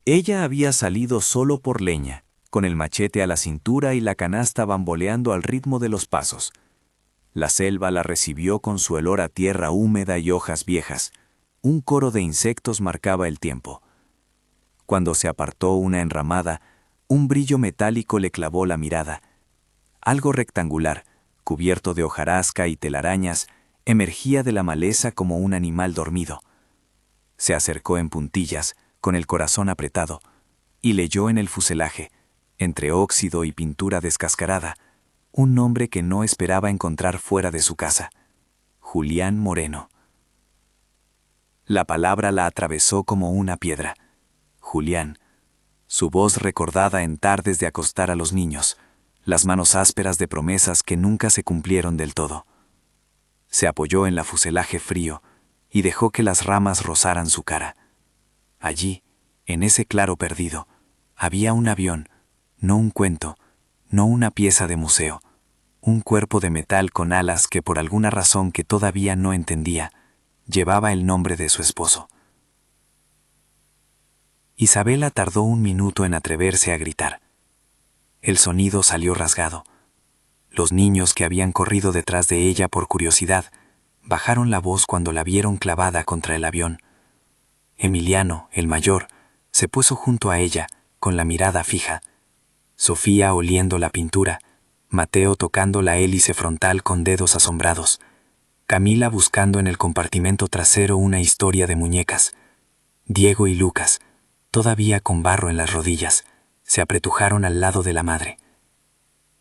Ella había salido solo por leña, con el machete a la cintura y la canasta bamboleando al ritmo de los pasos. La selva la recibió con su olor a tierra húmeda y hojas viejas. Un coro de insectos marcaba el tiempo. Cuando se apartó una enramada, un brillo metálico le clavó la mirada. Algo rectangular, cubierto de hojarasca y telarañas, emergía de la maleza como un animal dormido. Se acercó en puntillas, con el corazón apretado, y leyó en el fuselaje, entre óxido y pintura descascarada, un nombre que no esperaba encontrar fuera de su casa: Julián Moreno. La palabra la atravesó como una piedra. Julián, su voz recordada en tardes de acostar a los niños, las manos ásperas de promesas que nunca se cumplieron del todo. Se apoyó en la fuselaje frío y dejó que las ramas rozaran su cara. Allí, en ese claro perdido, había un avión, no un cuento, no una pieza de museo, un cuerpo de metal con alas que por alguna razón que todavía no entendía, llevaba el nombre de su esposo. Isabela tardó un minuto en atreverse a gritar. El sonido salió rasgado. Los niños que habían corrido detrás de ella por curiosidad bajaron la voz cuando la vieron clavada contra el avión. Emiliano, el mayor, se puso junto a ella, con la mirada fija. Sofía oliendo la pintura, Mateo tocando la hélice frontal con dedos asombrados, Camila buscando en el compartimento trasero una historia de muñecas. Diego y Lucas, todavía con barro en las rodillas, se apretujaron al lado de la madre.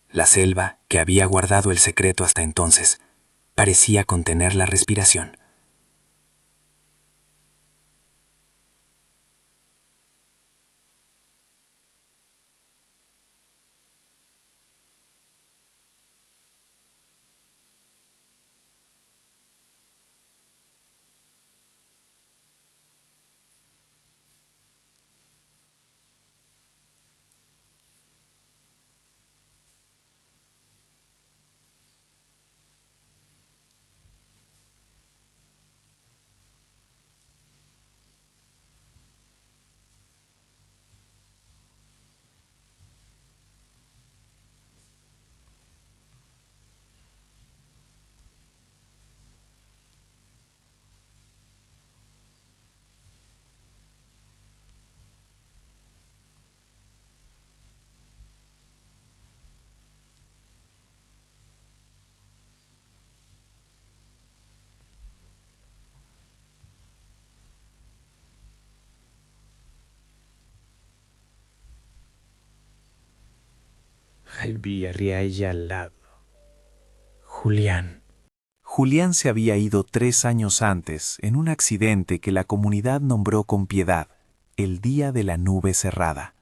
La selva, que había guardado el secreto hasta entonces, parecía contener la respiración. Vi a ella al lado. Julián. Julián se había ido 3 años antes en un accidente que la comunidad nombró con piedad el Día de la Nube Cerrada.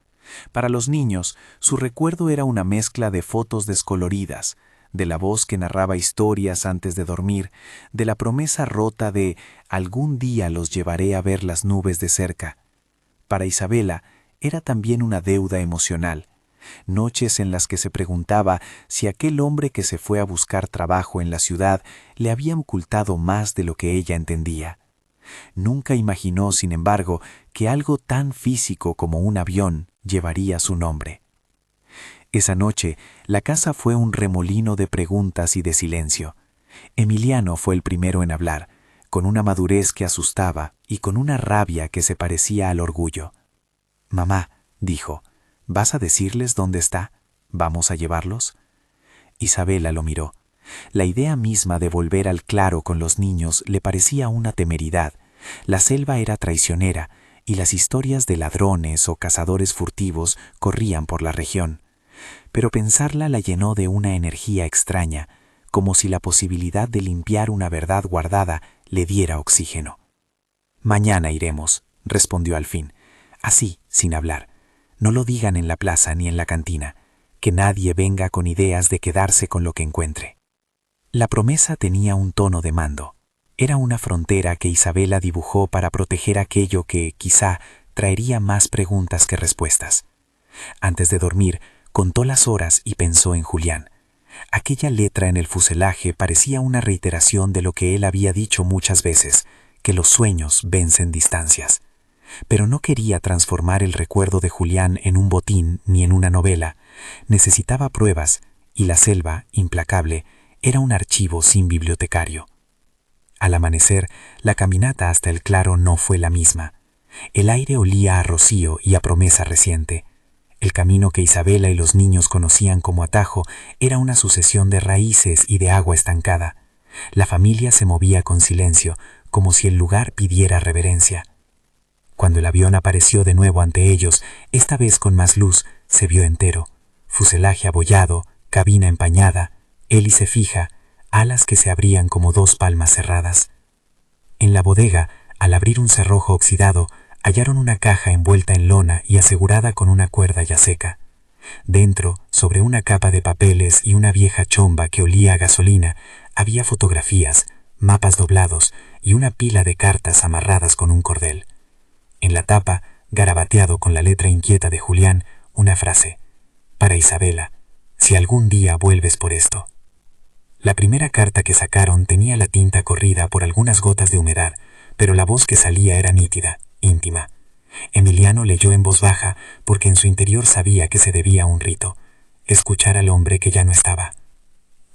Para los niños, su recuerdo era una mezcla de fotos descoloridas, de la voz que narraba historias antes de dormir, de la promesa rota de algún día los llevaré a ver las nubes de cerca. Para Isabela, era también una deuda emocional. Noches en las que se preguntaba si aquel hombre que se fue a buscar trabajo en la ciudad le había ocultado más de lo que ella entendía. Nunca imaginó, sin embargo, que algo tan físico como un avión llevaría su nombre. Esa noche, la casa fue un remolino de preguntas y de silencio. Emiliano fue el primero en hablar, con una madurez que asustaba y con una rabia que se parecía al orgullo. «Mamá», dijo, «¿vas a decirles dónde está? ¿Vamos a llevarlos?» Isabela lo miró. La idea misma de volver al claro con los niños le parecía una temeridad. La selva era traicionera y las historias de ladrones o cazadores furtivos corrían por la región. Pero pensarla la llenó de una energía extraña, como si la posibilidad de limpiar una verdad guardada le diera oxígeno. «Mañana iremos», respondió al fin, así, sin hablar. «No lo digan en la plaza ni en la cantina, que nadie venga con ideas de quedarse con lo que encuentre». La promesa tenía un tono de mando. Era una frontera que Isabela dibujó para proteger aquello que, quizá, traería más preguntas que respuestas. Antes de dormir, contó las horas y pensó en Julián. Aquella letra en el fuselaje parecía una reiteración de lo que él había dicho muchas veces, que los sueños vencen distancias. Pero no quería transformar el recuerdo de Julián en un botín ni en una novela. Necesitaba pruebas, y la selva, implacable, era un archivo sin bibliotecario. Al amanecer, la caminata hasta el claro no fue la misma. El aire olía a rocío y a promesa reciente. El camino que Isabela y los niños conocían como atajo era una sucesión de raíces y de agua estancada. La familia se movía con silencio, como si el lugar pidiera reverencia. Cuando el avión apareció de nuevo ante ellos, esta vez con más luz, se vio entero. Fuselaje abollado, cabina empañada, hélice fija, alas que se abrían como dos palmas cerradas. En la bodega, al abrir un cerrojo oxidado, hallaron una caja envuelta en lona y asegurada con una cuerda ya seca. Dentro, sobre una capa de papeles y una vieja chomba que olía a gasolina, había fotografías, mapas doblados y una pila de cartas amarradas con un cordel. En la tapa, garabateado con la letra inquieta de Julián, una frase: para Isabela, si algún día vuelves por esto. La primera carta que sacaron tenía la tinta corrida por algunas gotas de humedad, pero la voz que salía era nítida, íntima. Emiliano leyó en voz baja porque en su interior sabía que se debía a un rito: escuchar al hombre que ya no estaba.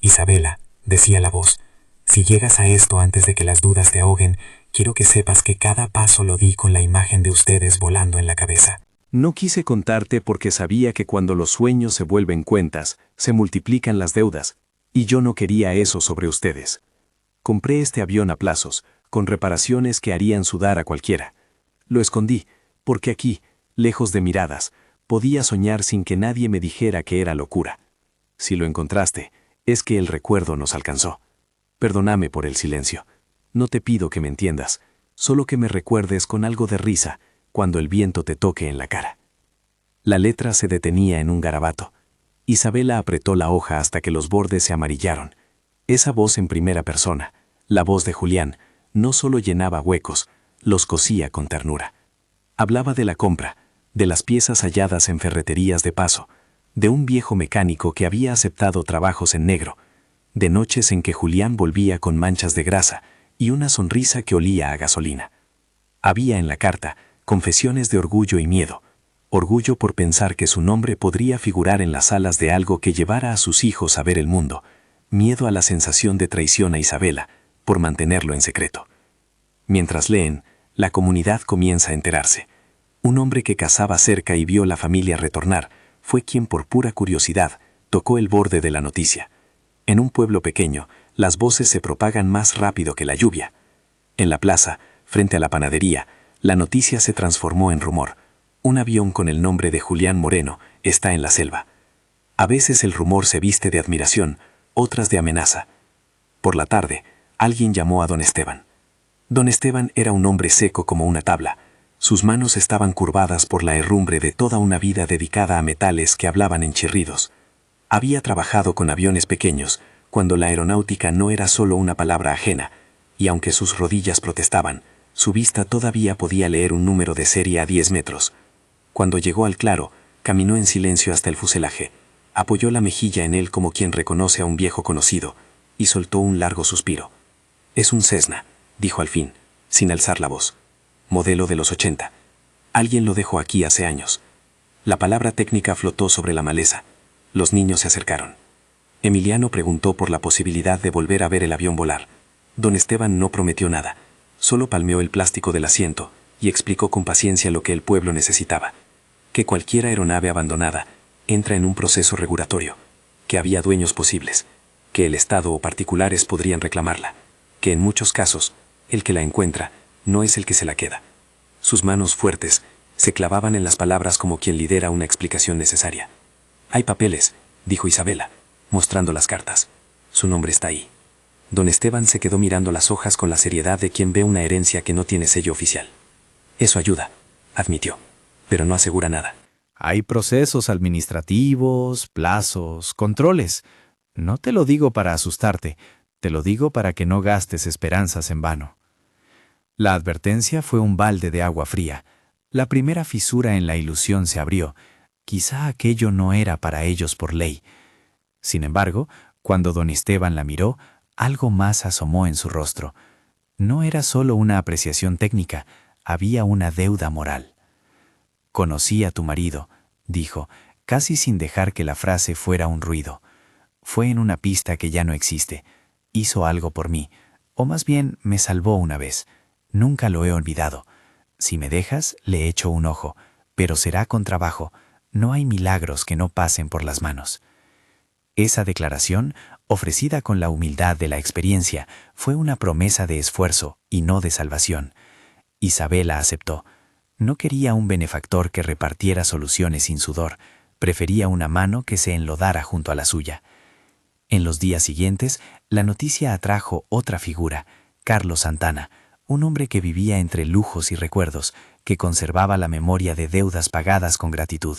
Isabela, decía la voz, si llegas a esto antes de que las dudas te ahoguen, quiero que sepas que cada paso lo di con la imagen de ustedes volando en la cabeza. No quise contarte porque sabía que cuando los sueños se vuelven cuentas, se multiplican las deudas, y yo no quería eso sobre ustedes. Compré este avión a plazos, con reparaciones que harían sudar a cualquiera. Lo escondí, porque aquí, lejos de miradas, podía soñar sin que nadie me dijera que era locura. Si lo encontraste, es que el recuerdo nos alcanzó. Perdóname por el silencio. No te pido que me entiendas, solo que me recuerdes con algo de risa cuando el viento te toque en la cara. La letra se detenía en un garabato. Isabela apretó la hoja hasta que los bordes se amarillaron. Esa voz en primera persona, la voz de Julián, no solo llenaba huecos, los cosía con ternura. Hablaba de la compra, de las piezas halladas en ferreterías de paso, de un viejo mecánico que había aceptado trabajos en negro, de noches en que Julián volvía con manchas de grasa y una sonrisa que olía a gasolina. Había en la carta confesiones de orgullo y miedo, orgullo por pensar que su nombre podría figurar en las alas de algo que llevara a sus hijos a ver el mundo, miedo a la sensación de traición a Isabela por mantenerlo en secreto. Mientras leen, la comunidad comienza a enterarse. Un hombre que cazaba cerca y vio la familia retornar fue quien por pura curiosidad tocó el borde de la noticia. En un pueblo pequeño, las voces se propagan más rápido que la lluvia. En la plaza, frente a la panadería, la noticia se transformó en rumor. Un avión con el nombre de Julián Moreno está en la selva. A veces el rumor se viste de admiración, otras de amenaza. Por la tarde, alguien llamó a don Esteban. Don Esteban era un hombre seco como una tabla. Sus manos estaban curvadas por la herrumbre de toda una vida dedicada a metales que hablaban en chirridos. Había trabajado con aviones pequeños, cuando la aeronáutica no era solo una palabra ajena, y aunque sus rodillas protestaban, su vista todavía podía leer un número de serie a 10 metros. Cuando llegó al claro, caminó en silencio hasta el fuselaje, apoyó la mejilla en él como quien reconoce a un viejo conocido, y soltó un largo suspiro. «Es un Cessna», dijo al fin, sin alzar la voz. «Modelo de los 80. Alguien lo dejó aquí hace años». La palabra técnica flotó sobre la maleza. Los niños se acercaron. Emiliano preguntó por la posibilidad de volver a ver el avión volar. Don Esteban no prometió nada, solo palmeó el plástico del asiento y explicó con paciencia lo que el pueblo necesitaba: que cualquier aeronave abandonada entra en un proceso regulatorio, que había dueños posibles, que el Estado o particulares podrían reclamarla, que en muchos casos, el que la encuentra no es el que se la queda. Sus manos fuertes se clavaban en las palabras como quien lidera una explicación necesaria. «Hay papeles», dijo Isabela, mostrando las cartas. «Su nombre está ahí». Don Esteban se quedó mirando las hojas con la seriedad de quien ve una herencia que no tiene sello oficial. «Eso ayuda», admitió, «pero no asegura nada». Hay procesos administrativos, plazos, controles. No te lo digo para asustarte, te lo digo para que no gastes esperanzas en vano. La advertencia fue un balde de agua fría. La primera fisura en la ilusión se abrió. Quizá aquello no era para ellos por ley. Sin embargo, cuando don Esteban la miró, algo más asomó en su rostro. No era solo una apreciación técnica, Había una deuda moral. «Conocí a tu marido», dijo, casi sin dejar que la frase fuera un ruido. «Fue en una pista que ya no existe. Hizo algo por mí, o más bien me salvó una vez. Nunca lo he olvidado. Si me dejas, le echo un ojo, pero será con trabajo. No hay milagros que no pasen por las manos». Esa declaración, ofrecida con la humildad de la experiencia, fue una promesa de esfuerzo y no de salvación. Isabela aceptó. No quería un benefactor que repartiera soluciones sin sudor, prefería una mano que se enlodara junto a la suya. En los días siguientes, la noticia atrajo otra figura, Carlos Santana, un hombre que vivía entre lujos y recuerdos, que conservaba la memoria de deudas pagadas con gratitud.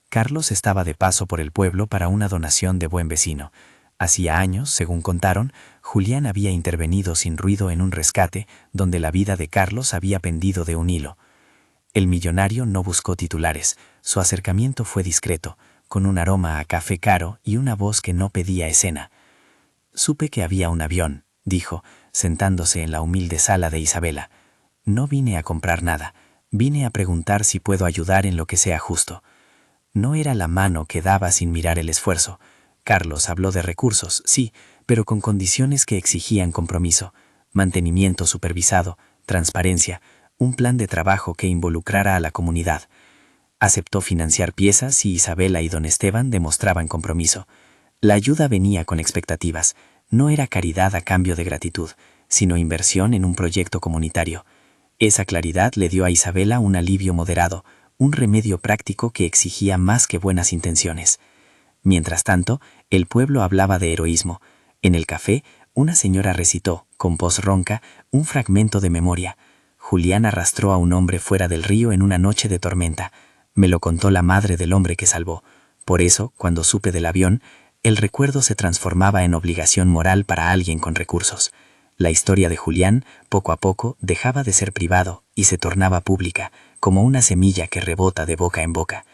Carlos estaba de paso por el pueblo para una donación de buen vecino. Hacía años, según contaron, Julián había intervenido sin ruido en un rescate donde la vida de Carlos había pendido de un hilo. El millonario no buscó titulares, su acercamiento fue discreto, con un aroma a café caro y una voz que no pedía escena. «Supe que había un avión», dijo, sentándose en la humilde sala de Isabela. «No vine a comprar nada, vine a preguntar si puedo ayudar en lo que sea justo». No era la mano que daba sin mirar el esfuerzo. Carlos habló de recursos, sí, pero con condiciones que exigían compromiso, mantenimiento supervisado, transparencia, un plan de trabajo que involucrara a la comunidad. Aceptó financiar piezas si Isabela y don Esteban demostraban compromiso. La ayuda venía con expectativas. No era caridad a cambio de gratitud, sino inversión en un proyecto comunitario. Esa claridad le dio a Isabela un alivio moderado, un remedio práctico que exigía más que buenas intenciones. Mientras tanto, el pueblo hablaba de heroísmo. En el café, una señora recitó, con voz ronca, un fragmento de memoria. Julián arrastró a un hombre fuera del río en una noche de tormenta. Me lo contó la madre del hombre que salvó. Por eso, cuando supe del avión, el recuerdo se transformaba en obligación moral para alguien con recursos. La historia de Julián, poco a poco, dejaba de ser privado y se tornaba pública, como una semilla que rebota de boca en boca.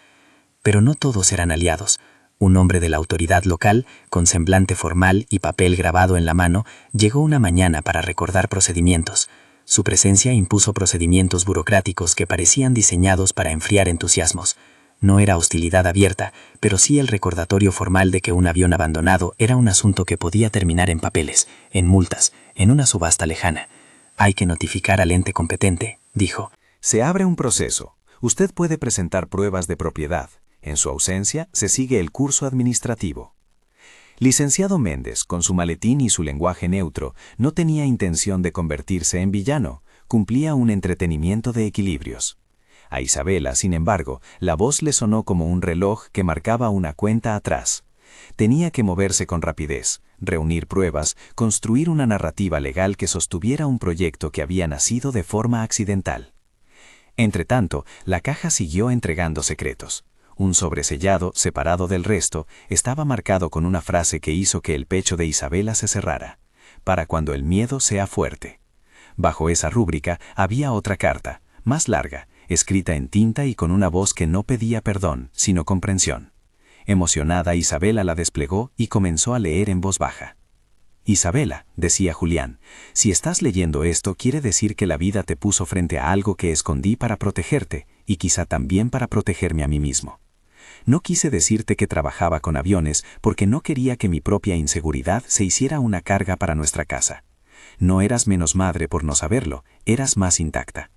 Pero no todos eran aliados. Un hombre de la autoridad local, con semblante formal y papel grabado en la mano, llegó una mañana para recordar procedimientos. Su presencia impuso procedimientos burocráticos que parecían diseñados para enfriar entusiasmos. No era hostilidad abierta, pero sí el recordatorio formal de que un avión abandonado era un asunto que podía terminar en papeles, en multas, en una subasta lejana. «Hay que notificar al ente competente», dijo. Se abre un proceso. Usted puede presentar pruebas de propiedad. En su ausencia, se sigue el curso administrativo. Licenciado Méndez, con su maletín y su lenguaje neutro, no tenía intención de convertirse en villano, cumplía un entretenimiento de equilibrios. A Isabela, sin embargo, la voz le sonó como un reloj que marcaba una cuenta atrás. Tenía que moverse con rapidez, reunir pruebas, construir una narrativa legal que sostuviera un proyecto que había nacido de forma accidental. Entretanto, la caja siguió entregando secretos. Un sobresellado, separado del resto, estaba marcado con una frase que hizo que el pecho de Isabela se cerrara. «Para cuando el miedo sea fuerte». Bajo esa rúbrica había otra carta, más larga, escrita en tinta y con una voz que no pedía perdón, sino comprensión. Emocionada, Isabela la desplegó y comenzó a leer en voz baja. «Isabela», decía Julián, «si estás leyendo esto quiere decir que la vida te puso frente a algo que escondí para protegerte y quizá también para protegerme a mí mismo. No quise decirte que trabajaba con aviones porque no quería que mi propia inseguridad se hiciera una carga para nuestra casa. No eras menos madre por no saberlo, eras más intacta.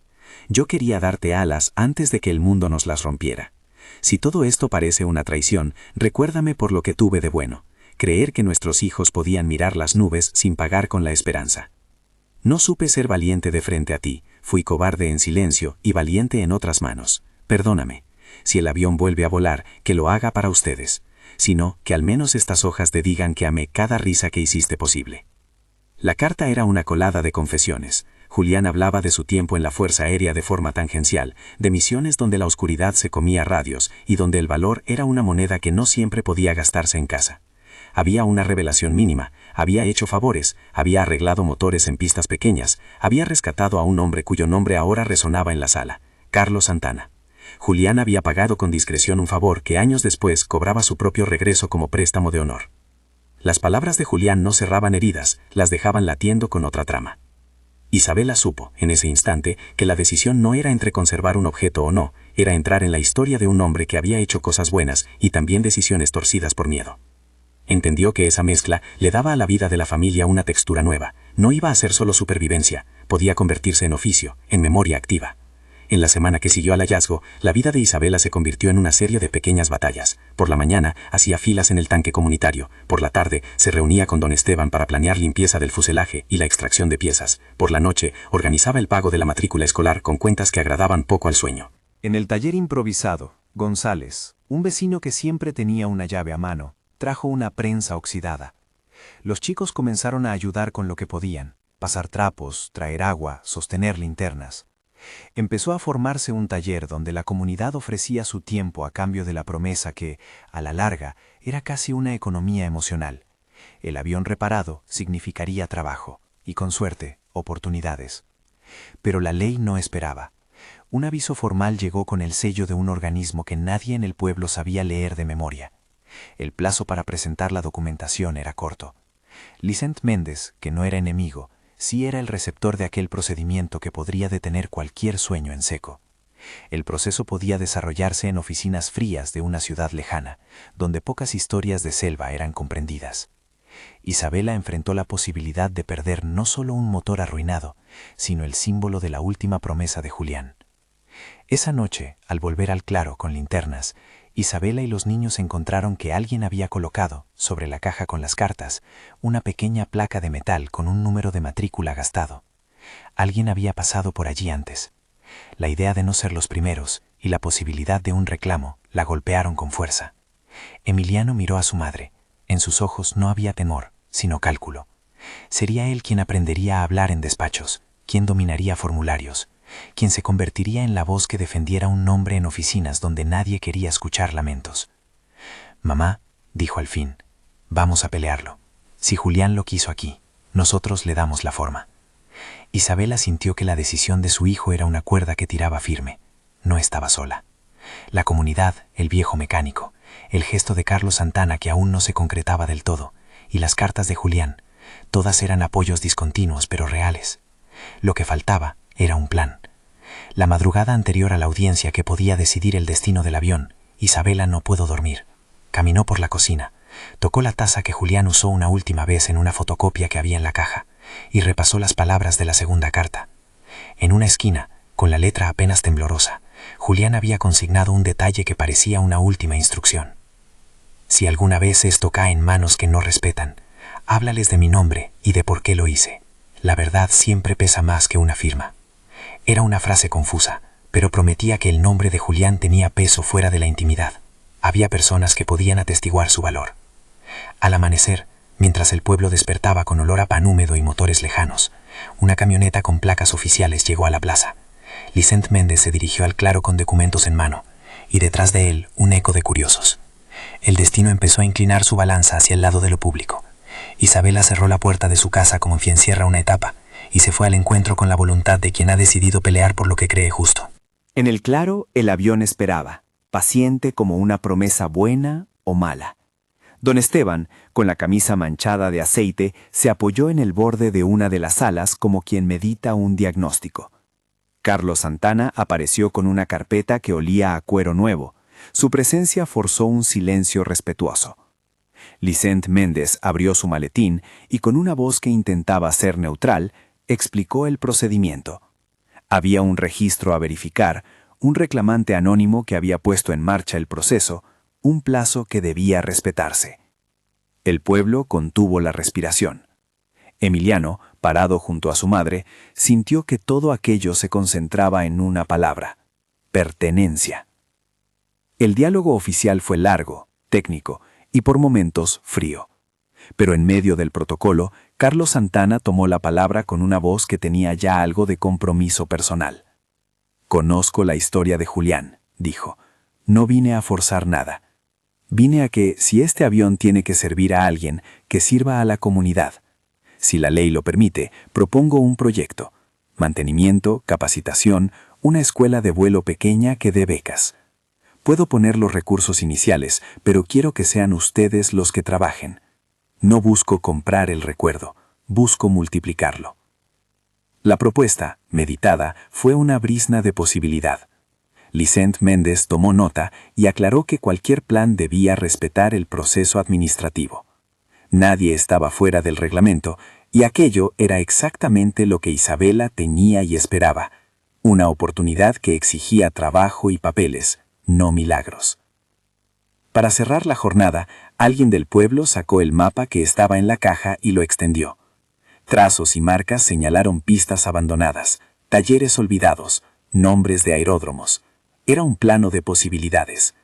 Yo quería darte alas antes de que el mundo nos las rompiera. Si todo esto parece una traición, recuérdame por lo que tuve de bueno. Creer que nuestros hijos podían mirar las nubes sin pagar con la esperanza. No supe ser valiente de frente a ti, fui cobarde en silencio y valiente en otras manos. Perdóname. Si el avión vuelve a volar, que lo haga para ustedes. Si no, que al menos estas hojas te digan que amé cada risa que hiciste posible». La carta era una colada de confesiones. Julián hablaba de su tiempo en la Fuerza Aérea de forma tangencial, de misiones donde la oscuridad se comía radios y donde el valor era una moneda que no siempre podía gastarse en casa. Había una revelación mínima, había hecho favores, había arreglado motores en pistas pequeñas, había rescatado a un hombre cuyo nombre ahora resonaba en la sala, Carlos Santana. Julián había pagado con discreción un favor que años después cobraba su propio regreso como préstamo de honor. Las palabras de Julián no cerraban heridas, las dejaban latiendo con otra trama. Isabela supo, en ese instante, que la decisión no era entre conservar un objeto o no, era entrar en la historia de un hombre que había hecho cosas buenas y también decisiones torcidas por miedo. Entendió que esa mezcla le daba a la vida de la familia una textura nueva. No iba a ser solo supervivencia, podía convertirse en oficio, en memoria activa. En la semana que siguió al hallazgo, la vida de Isabela se convirtió en una serie de pequeñas batallas. Por la mañana, hacía filas en el tanque comunitario. Por la tarde, se reunía con don Esteban para planear limpieza del fuselaje y la extracción de piezas. Por la noche, organizaba el pago de la matrícula escolar con cuentas que agradaban poco al sueño. En el taller improvisado, González, un vecino que siempre tenía una llave a mano, trajo una prensa oxidada. Los chicos comenzaron a ayudar con lo que podían: pasar trapos, traer agua, sostener linternas. Empezó a formarse un taller donde la comunidad ofrecía su tiempo a cambio de la promesa que, a la larga, era casi una economía emocional. El avión reparado significaría trabajo y, con suerte, oportunidades. Pero la ley no esperaba. Un aviso formal llegó con el sello de un organismo que nadie en el pueblo sabía leer de memoria. El plazo para presentar la documentación era corto. Licent Méndez, que no era enemigo, sí era el receptor de aquel procedimiento que podría detener cualquier sueño en seco. El proceso podía desarrollarse en oficinas frías de una ciudad lejana, donde pocas historias de selva eran comprendidas. Isabela enfrentó la posibilidad de perder no solo un motor arruinado, sino el símbolo de la última promesa de Julián. Esa noche, al volver al claro con linternas, Isabela y los niños encontraron que alguien había colocado, sobre la caja con las cartas, una pequeña placa de metal con un número de matrícula gastado. Alguien había pasado por allí antes. La idea de no ser los primeros y la posibilidad de un reclamo la golpearon con fuerza. Emiliano miró a su madre. En sus ojos no había temor, sino cálculo. Sería él quien aprendería a hablar en despachos, quien dominaría formularios, quien se convertiría en la voz que defendiera un nombre en oficinas donde nadie quería escuchar lamentos. «Mamá», dijo al fin, «vamos a pelearlo. Si Julián lo quiso aquí, nosotros le damos la forma». Isabela sintió que la decisión de su hijo era una cuerda que tiraba firme. No estaba sola. La comunidad, el viejo mecánico, el gesto de Carlos Santana que aún no se concretaba del todo, y las cartas de Julián, todas eran apoyos discontinuos pero reales. Lo que faltaba era un plan. La madrugada anterior a la audiencia que podía decidir el destino del avión, Isabela no pudo dormir. Caminó por la cocina, tocó la taza que Julián usó una última vez en una fotocopia que había en la caja, y repasó las palabras de la segunda carta. En una esquina, con la letra apenas temblorosa, Julián había consignado un detalle que parecía una última instrucción. «Si alguna vez esto cae en manos que no respetan, háblales de mi nombre y de por qué lo hice. La verdad siempre pesa más que una firma». Era una frase confusa, pero prometía que el nombre de Julián tenía peso fuera de la intimidad. Había personas que podían atestiguar su valor. Al amanecer, mientras el pueblo despertaba con olor a pan húmedo y motores lejanos, una camioneta con placas oficiales llegó a la plaza. Licent Méndez se dirigió al claro con documentos en mano, y detrás de él un eco de curiosos. El destino empezó a inclinar su balanza hacia el lado de lo público. Isabela cerró la puerta de su casa como quien cierra una etapa, y se fue al encuentro con la voluntad de quien ha decidido pelear por lo que cree justo. En el claro, el avión esperaba, paciente como una promesa buena o mala. Don Esteban, con la camisa manchada de aceite, se apoyó en el borde de una de las alas como quien medita un diagnóstico. Carlos Santana apareció con una carpeta que olía a cuero nuevo. Su presencia forzó un silencio respetuoso. Licent Méndez abrió su maletín y con una voz que intentaba ser neutral, explicó el procedimiento. Había un registro a verificar, un reclamante anónimo que había puesto en marcha el proceso, un plazo que debía respetarse. El pueblo contuvo la respiración. Emiliano, parado junto a su madre, sintió que todo aquello se concentraba en una palabra: pertenencia. El diálogo oficial fue largo, técnico y por momentos frío. Pero en medio del protocolo, Carlos Santana tomó la palabra con una voz que tenía ya algo de compromiso personal. «Conozco la historia de Julián», dijo. «No vine a forzar nada. Vine a que, si este avión tiene que servir a alguien, que sirva a la comunidad. Si la ley lo permite, propongo un proyecto. Mantenimiento, capacitación, una escuela de vuelo pequeña que dé becas. Puedo poner los recursos iniciales, pero quiero que sean ustedes los que trabajen. No busco comprar el recuerdo, busco multiplicarlo». La propuesta, meditada, fue una brizna de posibilidad. Licent Méndez tomó nota y aclaró que cualquier plan debía respetar el proceso administrativo. Nadie estaba fuera del reglamento, y aquello era exactamente lo que Isabela tenía y esperaba, una oportunidad que exigía trabajo y papeles, no milagros. Para cerrar la jornada, alguien del pueblo sacó el mapa que estaba en la caja y lo extendió. Trazos y marcas señalaron pistas abandonadas, talleres olvidados, nombres de aeródromos. Era un plano de posibilidades.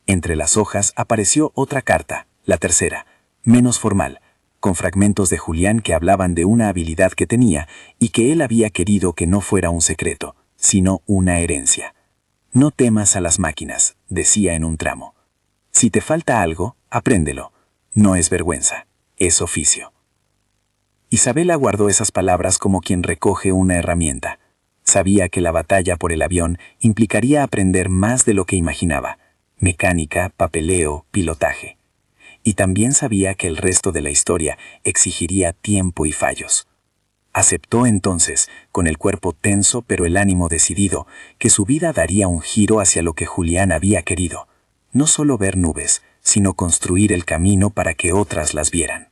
Entre las hojas apareció otra carta, la tercera, menos formal, con fragmentos de Julián que hablaban de una habilidad que tenía y que él había querido que no fuera un secreto, sino una herencia. No temas a las máquinas, decía en un tramo. Si te falta algo, apréndelo. No es vergüenza, es oficio. Isabela guardó esas palabras como quien recoge una herramienta. Sabía que la batalla por el avión implicaría aprender más de lo que imaginaba: mecánica, papeleo, pilotaje. Y también sabía que el resto de la historia exigiría tiempo y fallos. Aceptó entonces, con el cuerpo tenso pero el ánimo decidido, que su vida daría un giro hacia lo que Julián había querido. No solo ver nubes, sino construir el camino para que otras las vieran.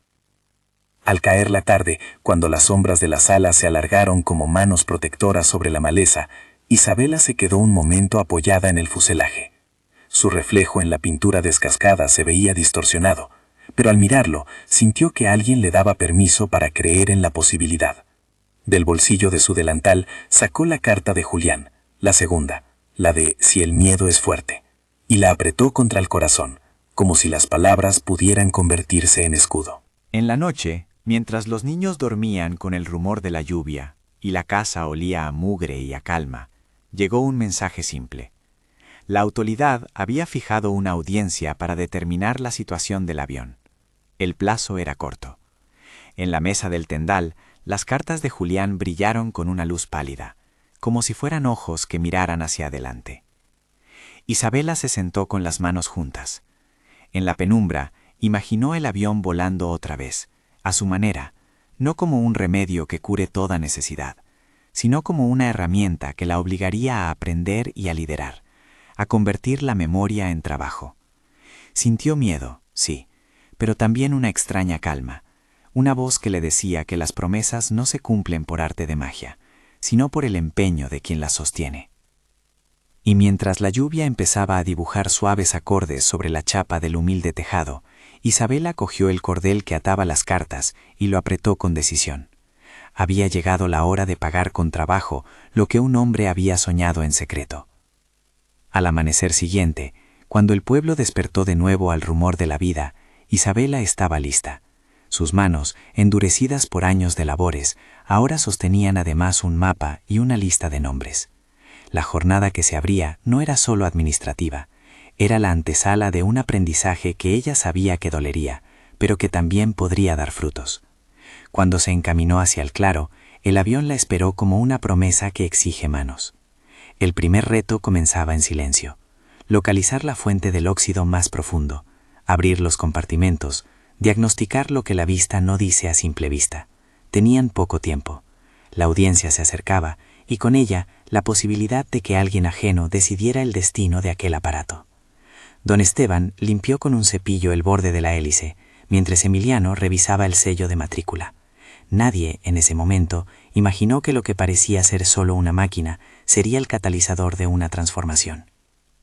Al caer la tarde, cuando las sombras de la sala se alargaron como manos protectoras sobre la maleza, Isabela se quedó un momento apoyada en el fuselaje. Su reflejo en la pintura descascada se veía distorsionado, pero al mirarlo sintió que alguien le daba permiso para creer en la posibilidad. Del bolsillo de su delantal sacó la carta de Julián, la segunda, la de Si el miedo es fuerte, y la apretó contra el corazón, como si las palabras pudieran convertirse en escudo. En la noche, mientras los niños dormían con el rumor de la lluvia y la casa olía a mugre y a calma, llegó un mensaje simple. La autoridad había fijado una audiencia para determinar la situación del avión. El plazo era corto. En la mesa del tendal, las cartas de Julián brillaron con una luz pálida, como si fueran ojos que miraran hacia adelante. Isabela se sentó con las manos juntas. En la penumbra, imaginó el avión volando otra vez, a su manera, no como un remedio que cure toda necesidad, sino como una herramienta que la obligaría a aprender y a liderar, a convertir la memoria en trabajo. Sintió miedo, sí, pero también una extraña calma, una voz que le decía que las promesas no se cumplen por arte de magia, sino por el empeño de quien las sostiene. Y mientras la lluvia empezaba a dibujar suaves acordes sobre la chapa del humilde tejado, Isabela cogió el cordel que ataba las cartas y lo apretó con decisión. Había llegado la hora de pagar con trabajo lo que un hombre había soñado en secreto. Al amanecer siguiente, cuando el pueblo despertó de nuevo al rumor de la vida, Isabela estaba lista. Sus manos, endurecidas por años de labores, ahora sostenían además un mapa y una lista de nombres. La jornada que se abría no era solo administrativa, era la antesala de un aprendizaje que ella sabía que dolería, pero que también podría dar frutos. Cuando se encaminó hacia el claro, el avión la esperó como una promesa que exige manos. El primer reto comenzaba en silencio: localizar la fuente del óxido más profundo, abrir los compartimentos, diagnosticar lo que la vista no dice a simple vista. Tenían poco tiempo. La audiencia se acercaba, y con ella la posibilidad de que alguien ajeno decidiera el destino de aquel aparato. Don Esteban limpió con un cepillo el borde de la hélice, mientras Emiliano revisaba el sello de matrícula. Nadie, en ese momento, imaginó que lo que parecía ser solo una máquina sería el catalizador de una transformación.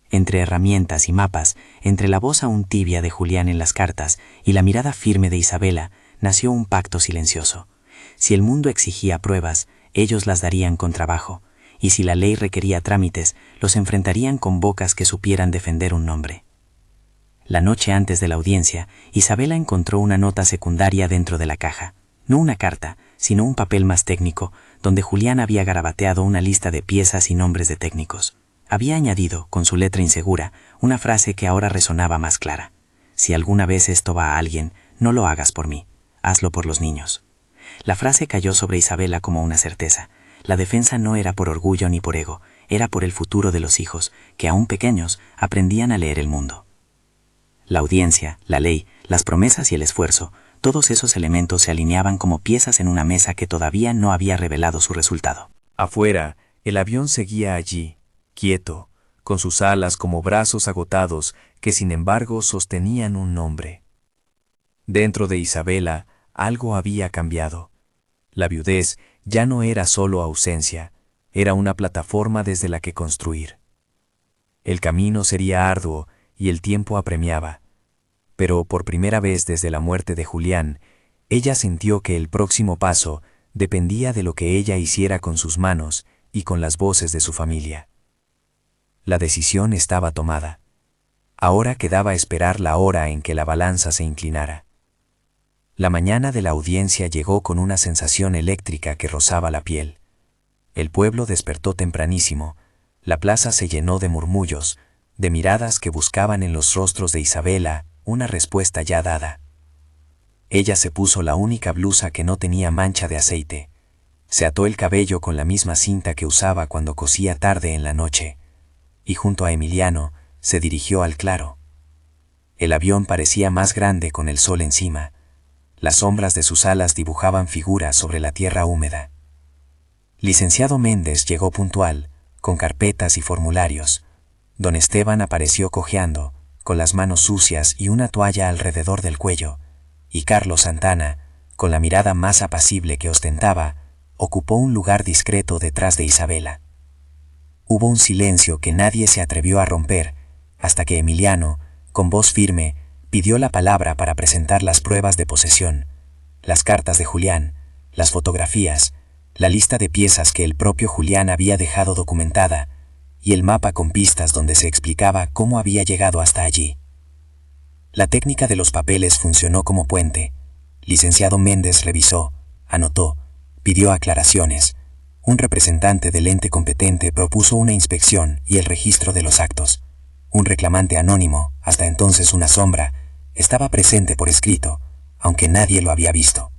Entre herramientas y mapas, entre la voz aún tibia de Julián en las cartas y la mirada firme de Isabela, nació un pacto silencioso. Si el mundo exigía pruebas, ellos las darían con trabajo, y si la ley requería trámites, los enfrentarían con bocas que supieran defender un nombre. La noche antes de la audiencia, Isabela encontró una nota secundaria dentro de la caja. No una carta, sino un papel más técnico, donde Julián había garabateado una lista de piezas y nombres de técnicos. Había añadido, con su letra insegura, una frase que ahora resonaba más clara: si alguna vez esto va a alguien, no lo hagas por mí, hazlo por los niños. La frase cayó sobre Isabela como una certeza. La defensa no era por orgullo ni por ego, era por el futuro de los hijos, que aún pequeños aprendían a leer el mundo. La audiencia, la ley, las promesas y el esfuerzo, todos esos elementos se alineaban como piezas en una mesa que todavía no había revelado su resultado. Afuera, el avión seguía allí, quieto, con sus alas como brazos agotados que sin embargo sostenían un nombre. Dentro de Isabela, algo había cambiado. La viudez ya no era solo ausencia, era una plataforma desde la que construir. El camino sería arduo y el tiempo apremiaba, pero por primera vez desde la muerte de Julián, ella sintió que el próximo paso dependía de lo que ella hiciera con sus manos y con las voces de su familia. La decisión estaba tomada. Ahora quedaba esperar la hora en que la balanza se inclinara. La mañana de la audiencia llegó con una sensación eléctrica que rozaba la piel. El pueblo despertó tempranísimo, la plaza se llenó de murmullos, de miradas que buscaban en los rostros de Isabela una respuesta ya dada. Ella se puso la única blusa que no tenía mancha de aceite, se ató el cabello con la misma cinta que usaba cuando cosía tarde en la noche, y junto a Emiliano se dirigió al claro. El avión parecía más grande con el sol encima. Las sombras de sus alas dibujaban figuras sobre la tierra húmeda. Licenciado Méndez llegó puntual, con carpetas y formularios. Don Esteban apareció cojeando, con las manos sucias y una toalla alrededor del cuello, y Carlos Santana, con la mirada más apacible que ostentaba, ocupó un lugar discreto detrás de Isabela. Hubo un silencio que nadie se atrevió a romper, hasta que Emiliano, con voz firme, pidió la palabra para presentar las pruebas de posesión, las cartas de Julián, las fotografías, la lista de piezas que el propio Julián había dejado documentada, y el mapa con pistas donde se explicaba cómo había llegado hasta allí. La técnica de los papeles funcionó como puente. Licenciado Méndez revisó, anotó, pidió aclaraciones. Un representante del ente competente propuso una inspección y el registro de los actos. Un reclamante anónimo, hasta entonces una sombra, estaba presente por escrito, aunque nadie lo había visto.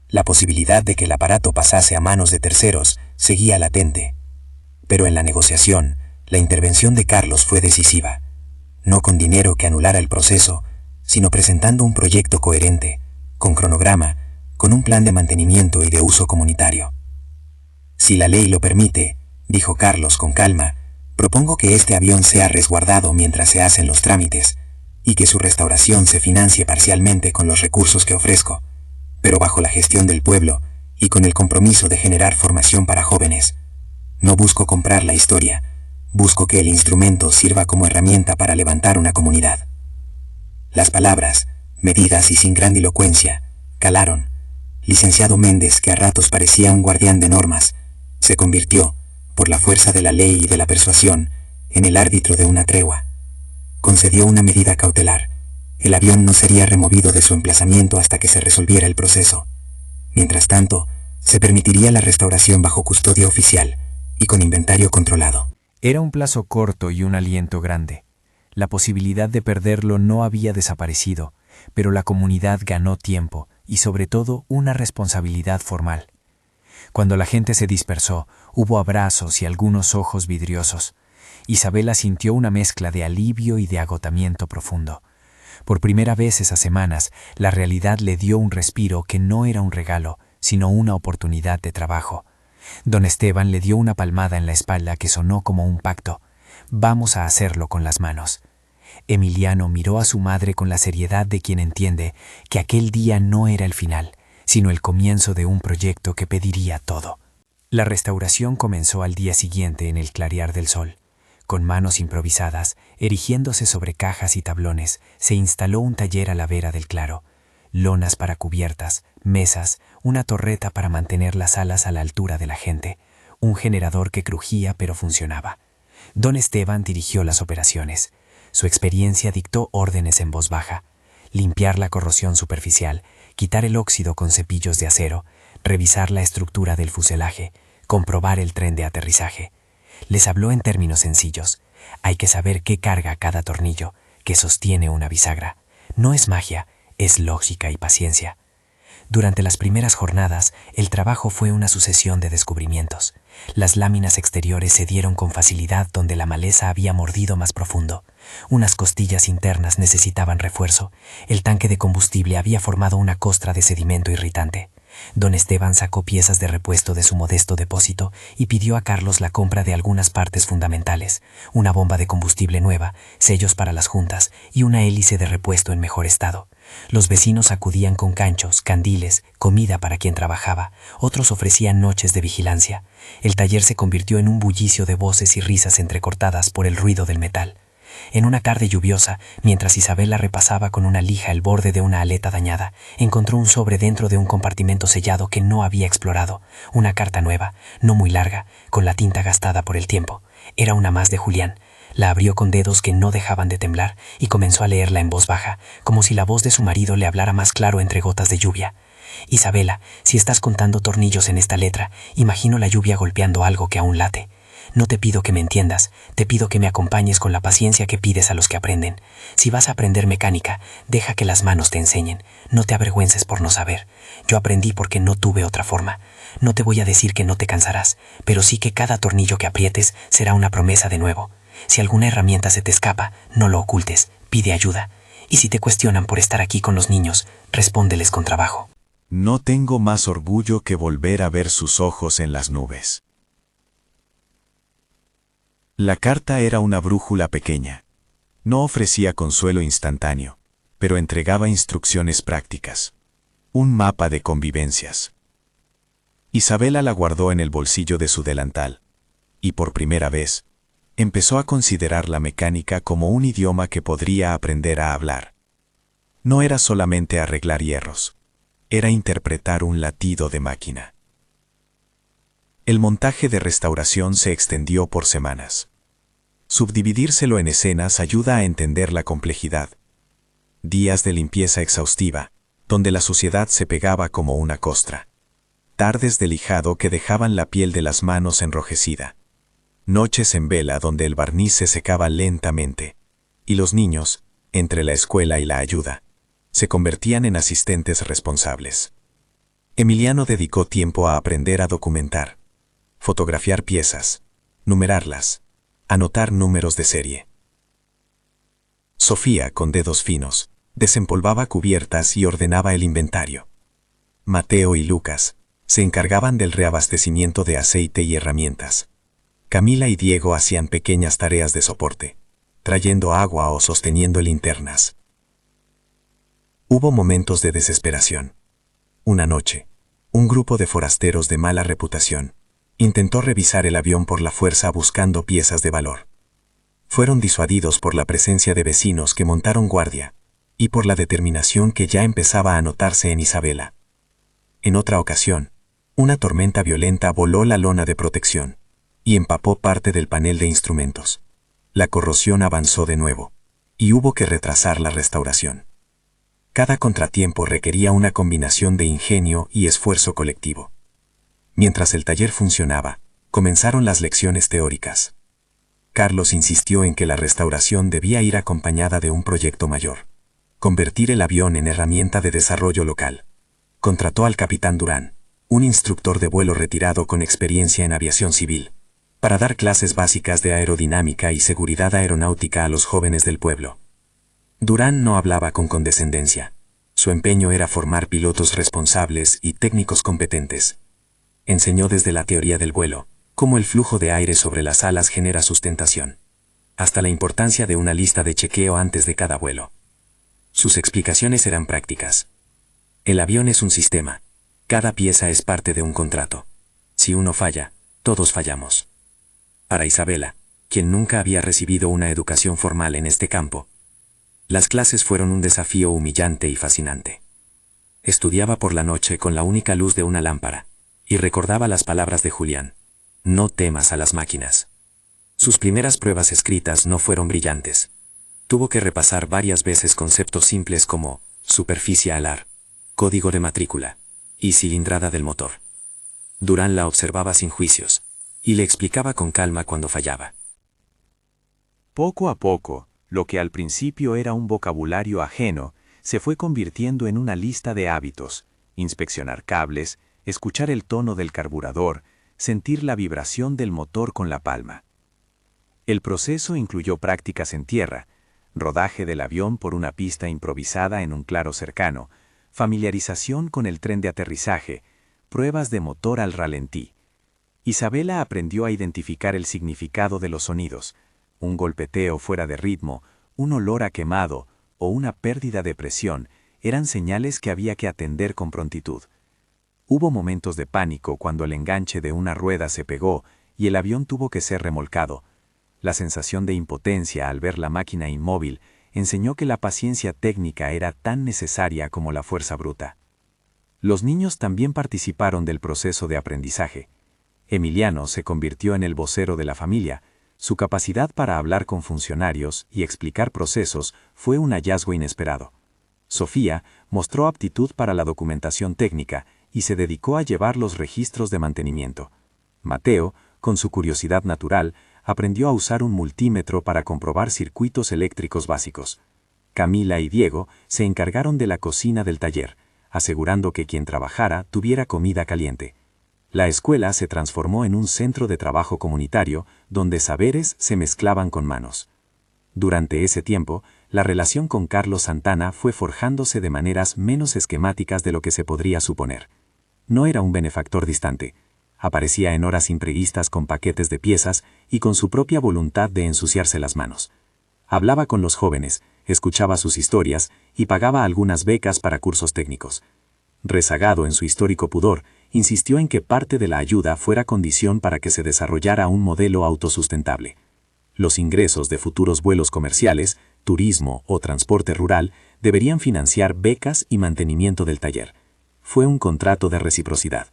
La posibilidad de que el aparato pasase a manos de terceros seguía latente. Pero en la negociación, la intervención de Carlos fue decisiva. No con dinero que anulara el proceso, sino presentando un proyecto coherente, con cronograma, con un plan de mantenimiento y de uso comunitario. Si la ley lo permite, dijo Carlos con calma, propongo que este avión sea resguardado mientras se hacen los trámites, y que su restauración se financie parcialmente con los recursos que ofrezco, pero bajo la gestión del pueblo y con el compromiso de generar formación para jóvenes. No busco comprar la historia, busco que el instrumento sirva como herramienta para levantar una comunidad. Las palabras, medidas y sin grandilocuencia, calaron. Licenciado Méndez, que a ratos parecía un guardián de normas, se convirtió, por la fuerza de la ley y de la persuasión, en el árbitro de una tregua. Concedió una medida cautelar. El avión no sería removido de su emplazamiento hasta que se resolviera el proceso. Mientras tanto, se permitiría la restauración bajo custodia oficial y con inventario controlado. Era un plazo corto y un aliento grande. La posibilidad de perderlo no había desaparecido, pero la comunidad ganó tiempo y sobre todo una responsabilidad formal. Cuando la gente se dispersó, hubo abrazos y algunos ojos vidriosos. Isabela sintió una mezcla de alivio y de agotamiento profundo. Por primera vez esas semanas, la realidad le dio un respiro que no era un regalo, sino una oportunidad de trabajo. Don Esteban le dio una palmada en la espalda que sonó como un pacto. Vamos a hacerlo con las manos. Emiliano miró a su madre con la seriedad de quien entiende que aquel día no era el final, sino el comienzo de un proyecto que pediría todo. La restauración comenzó al día siguiente en el clarear del sol. Con manos improvisadas, erigiéndose sobre cajas y tablones, se instaló un taller a la vera del claro. Lonas para cubiertas, mesas, una torreta para mantener las alas a la altura de la gente, un generador que crujía pero funcionaba. Don Esteban dirigió las operaciones. Su experiencia dictó órdenes en voz baja: limpiar la corrosión superficial, quitar el óxido con cepillos de acero, revisar la estructura del fuselaje, comprobar el tren de aterrizaje. Les habló en términos sencillos. Hay que saber qué carga cada tornillo, que sostiene una bisagra. No es magia, es lógica y paciencia. Durante las primeras jornadas, el trabajo fue una sucesión de descubrimientos. Las láminas exteriores cedieron con facilidad donde la maleza había mordido más profundo. Unas costillas internas necesitaban refuerzo. El tanque de combustible había formado una costra de sedimento irritante. Don Esteban sacó piezas de repuesto de su modesto depósito y pidió a Carlos la compra de algunas partes fundamentales, una bomba de combustible nueva, sellos para las juntas y una hélice de repuesto en mejor estado. Los vecinos acudían con canchos, candiles, comida para quien trabajaba, otros ofrecían noches de vigilancia. El taller se convirtió en un bullicio de voces y risas entrecortadas por el ruido del metal. En una tarde lluviosa, mientras Isabela repasaba con una lija el borde de una aleta dañada, encontró un sobre dentro de un compartimento sellado que no había explorado, una carta nueva, no muy larga, con la tinta gastada por el tiempo. Era una más de Julián. La abrió con dedos que no dejaban de temblar y comenzó a leerla en voz baja, como si la voz de su marido le hablara más claro entre gotas de lluvia. Isabela, si estás contando tornillos en esta letra, imagino la lluvia golpeando algo que aún late. No te pido que me entiendas, te pido que me acompañes con la paciencia que pides a los que aprenden. Si vas a aprender mecánica, deja que las manos te enseñen. No te avergüences por no saber. Yo aprendí porque no tuve otra forma. No te voy a decir que no te cansarás, pero sí que cada tornillo que aprietes será una promesa de nuevo. Si alguna herramienta se te escapa, no lo ocultes, pide ayuda. Y si te cuestionan por estar aquí con los niños, respóndeles con trabajo. No tengo más orgullo que volver a ver sus ojos en las nubes. La carta era una brújula pequeña. No ofrecía consuelo instantáneo, pero entregaba instrucciones prácticas. Un mapa de convivencias. Isabela la guardó en el bolsillo de su delantal, y por primera vez, empezó a considerar la mecánica como un idioma que podría aprender a hablar. No era solamente arreglar hierros, era interpretar un latido de máquina. El montaje de restauración se extendió por semanas. Subdividírselo en escenas ayuda a entender la complejidad. Días de limpieza exhaustiva, donde la suciedad se pegaba como una costra. Tardes de lijado que dejaban la piel de las manos enrojecida. Noches en vela donde el barniz se secaba lentamente. Y los niños, entre la escuela y la ayuda, se convertían en asistentes responsables. Emiliano dedicó tiempo a aprender a documentar, fotografiar piezas, numerarlas, anotar números de serie. Sofía, con dedos finos, desempolvaba cubiertas y ordenaba el inventario. Mateo y Lucas se encargaban del reabastecimiento de aceite y herramientas. Camila y Diego hacían pequeñas tareas de soporte, trayendo agua o sosteniendo linternas. Hubo momentos de desesperación. Una noche, un grupo de forasteros de mala reputación intentó revisar el avión por la fuerza buscando piezas de valor. Fueron disuadidos por la presencia de vecinos que montaron guardia y por la determinación que ya empezaba a notarse en Isabela. En otra ocasión, una tormenta violenta voló la lona de protección y empapó parte del panel de instrumentos. La corrosión avanzó de nuevo y hubo que retrasar la restauración. Cada contratiempo requería una combinación de ingenio y esfuerzo colectivo. Mientras el taller funcionaba, comenzaron las lecciones teóricas. Carlos insistió en que la restauración debía ir acompañada de un proyecto mayor. Convertir el avión en herramienta de desarrollo local. Contrató al capitán Durán, un instructor de vuelo retirado con experiencia en aviación civil, para dar clases básicas de aerodinámica y seguridad aeronáutica a los jóvenes del pueblo. Durán no hablaba con condescendencia. Su empeño era formar pilotos responsables y técnicos competentes. Enseñó desde la teoría del vuelo, cómo el flujo de aire sobre las alas genera sustentación, hasta la importancia de una lista de chequeo antes de cada vuelo. Sus explicaciones eran prácticas. El avión es un sistema. Cada pieza es parte de un contrato. Si uno falla, todos fallamos. Para Isabela, quien nunca había recibido una educación formal en este campo, las clases fueron un desafío humillante y fascinante. Estudiaba por la noche con la única luz de una lámpara, y recordaba las palabras de Julián: no temas a las máquinas. Sus primeras pruebas escritas no fueron brillantes. Tuvo que repasar varias veces conceptos simples como superficie alar, código de matrícula y cilindrada del motor. Durán la observaba sin juicios, y le explicaba con calma cuando fallaba. Poco a poco, lo que al principio era un vocabulario ajeno, se fue convirtiendo en una lista de hábitos: inspeccionar cables, escuchar el tono del carburador, sentir la vibración del motor con la palma. El proceso incluyó prácticas en tierra, rodaje del avión por una pista improvisada en un claro cercano, familiarización con el tren de aterrizaje, pruebas de motor al ralentí. Isabela aprendió a identificar el significado de los sonidos, un golpeteo fuera de ritmo, un olor a quemado o una pérdida de presión eran señales que había que atender con prontitud. Hubo momentos de pánico cuando el enganche de una rueda se pegó y el avión tuvo que ser remolcado. La sensación de impotencia al ver la máquina inmóvil enseñó que la paciencia técnica era tan necesaria como la fuerza bruta. Los niños también participaron del proceso de aprendizaje. Emiliano se convirtió en el vocero de la familia. Su capacidad para hablar con funcionarios y explicar procesos fue un hallazgo inesperado. Sofía mostró aptitud para la documentación técnica y se dedicó a llevar los registros de mantenimiento. Mateo, con su curiosidad natural, aprendió a usar un multímetro para comprobar circuitos eléctricos básicos. Camila y Diego se encargaron de la cocina del taller, asegurando que quien trabajara tuviera comida caliente. La escuela se transformó en un centro de trabajo comunitario donde saberes se mezclaban con manos. Durante ese tiempo, la relación con Carlos Santana fue forjándose de maneras menos esquemáticas de lo que se podría suponer. No era un benefactor distante. Aparecía en horas imprevistas con paquetes de piezas y con su propia voluntad de ensuciarse las manos. Hablaba con los jóvenes, escuchaba sus historias y pagaba algunas becas para cursos técnicos. Rezagado en su histórico pudor, insistió en que parte de la ayuda fuera condición para que se desarrollara un modelo autosustentable. Los ingresos de futuros vuelos comerciales, turismo o transporte rural deberían financiar becas y mantenimiento del taller. Fue un contrato de reciprocidad.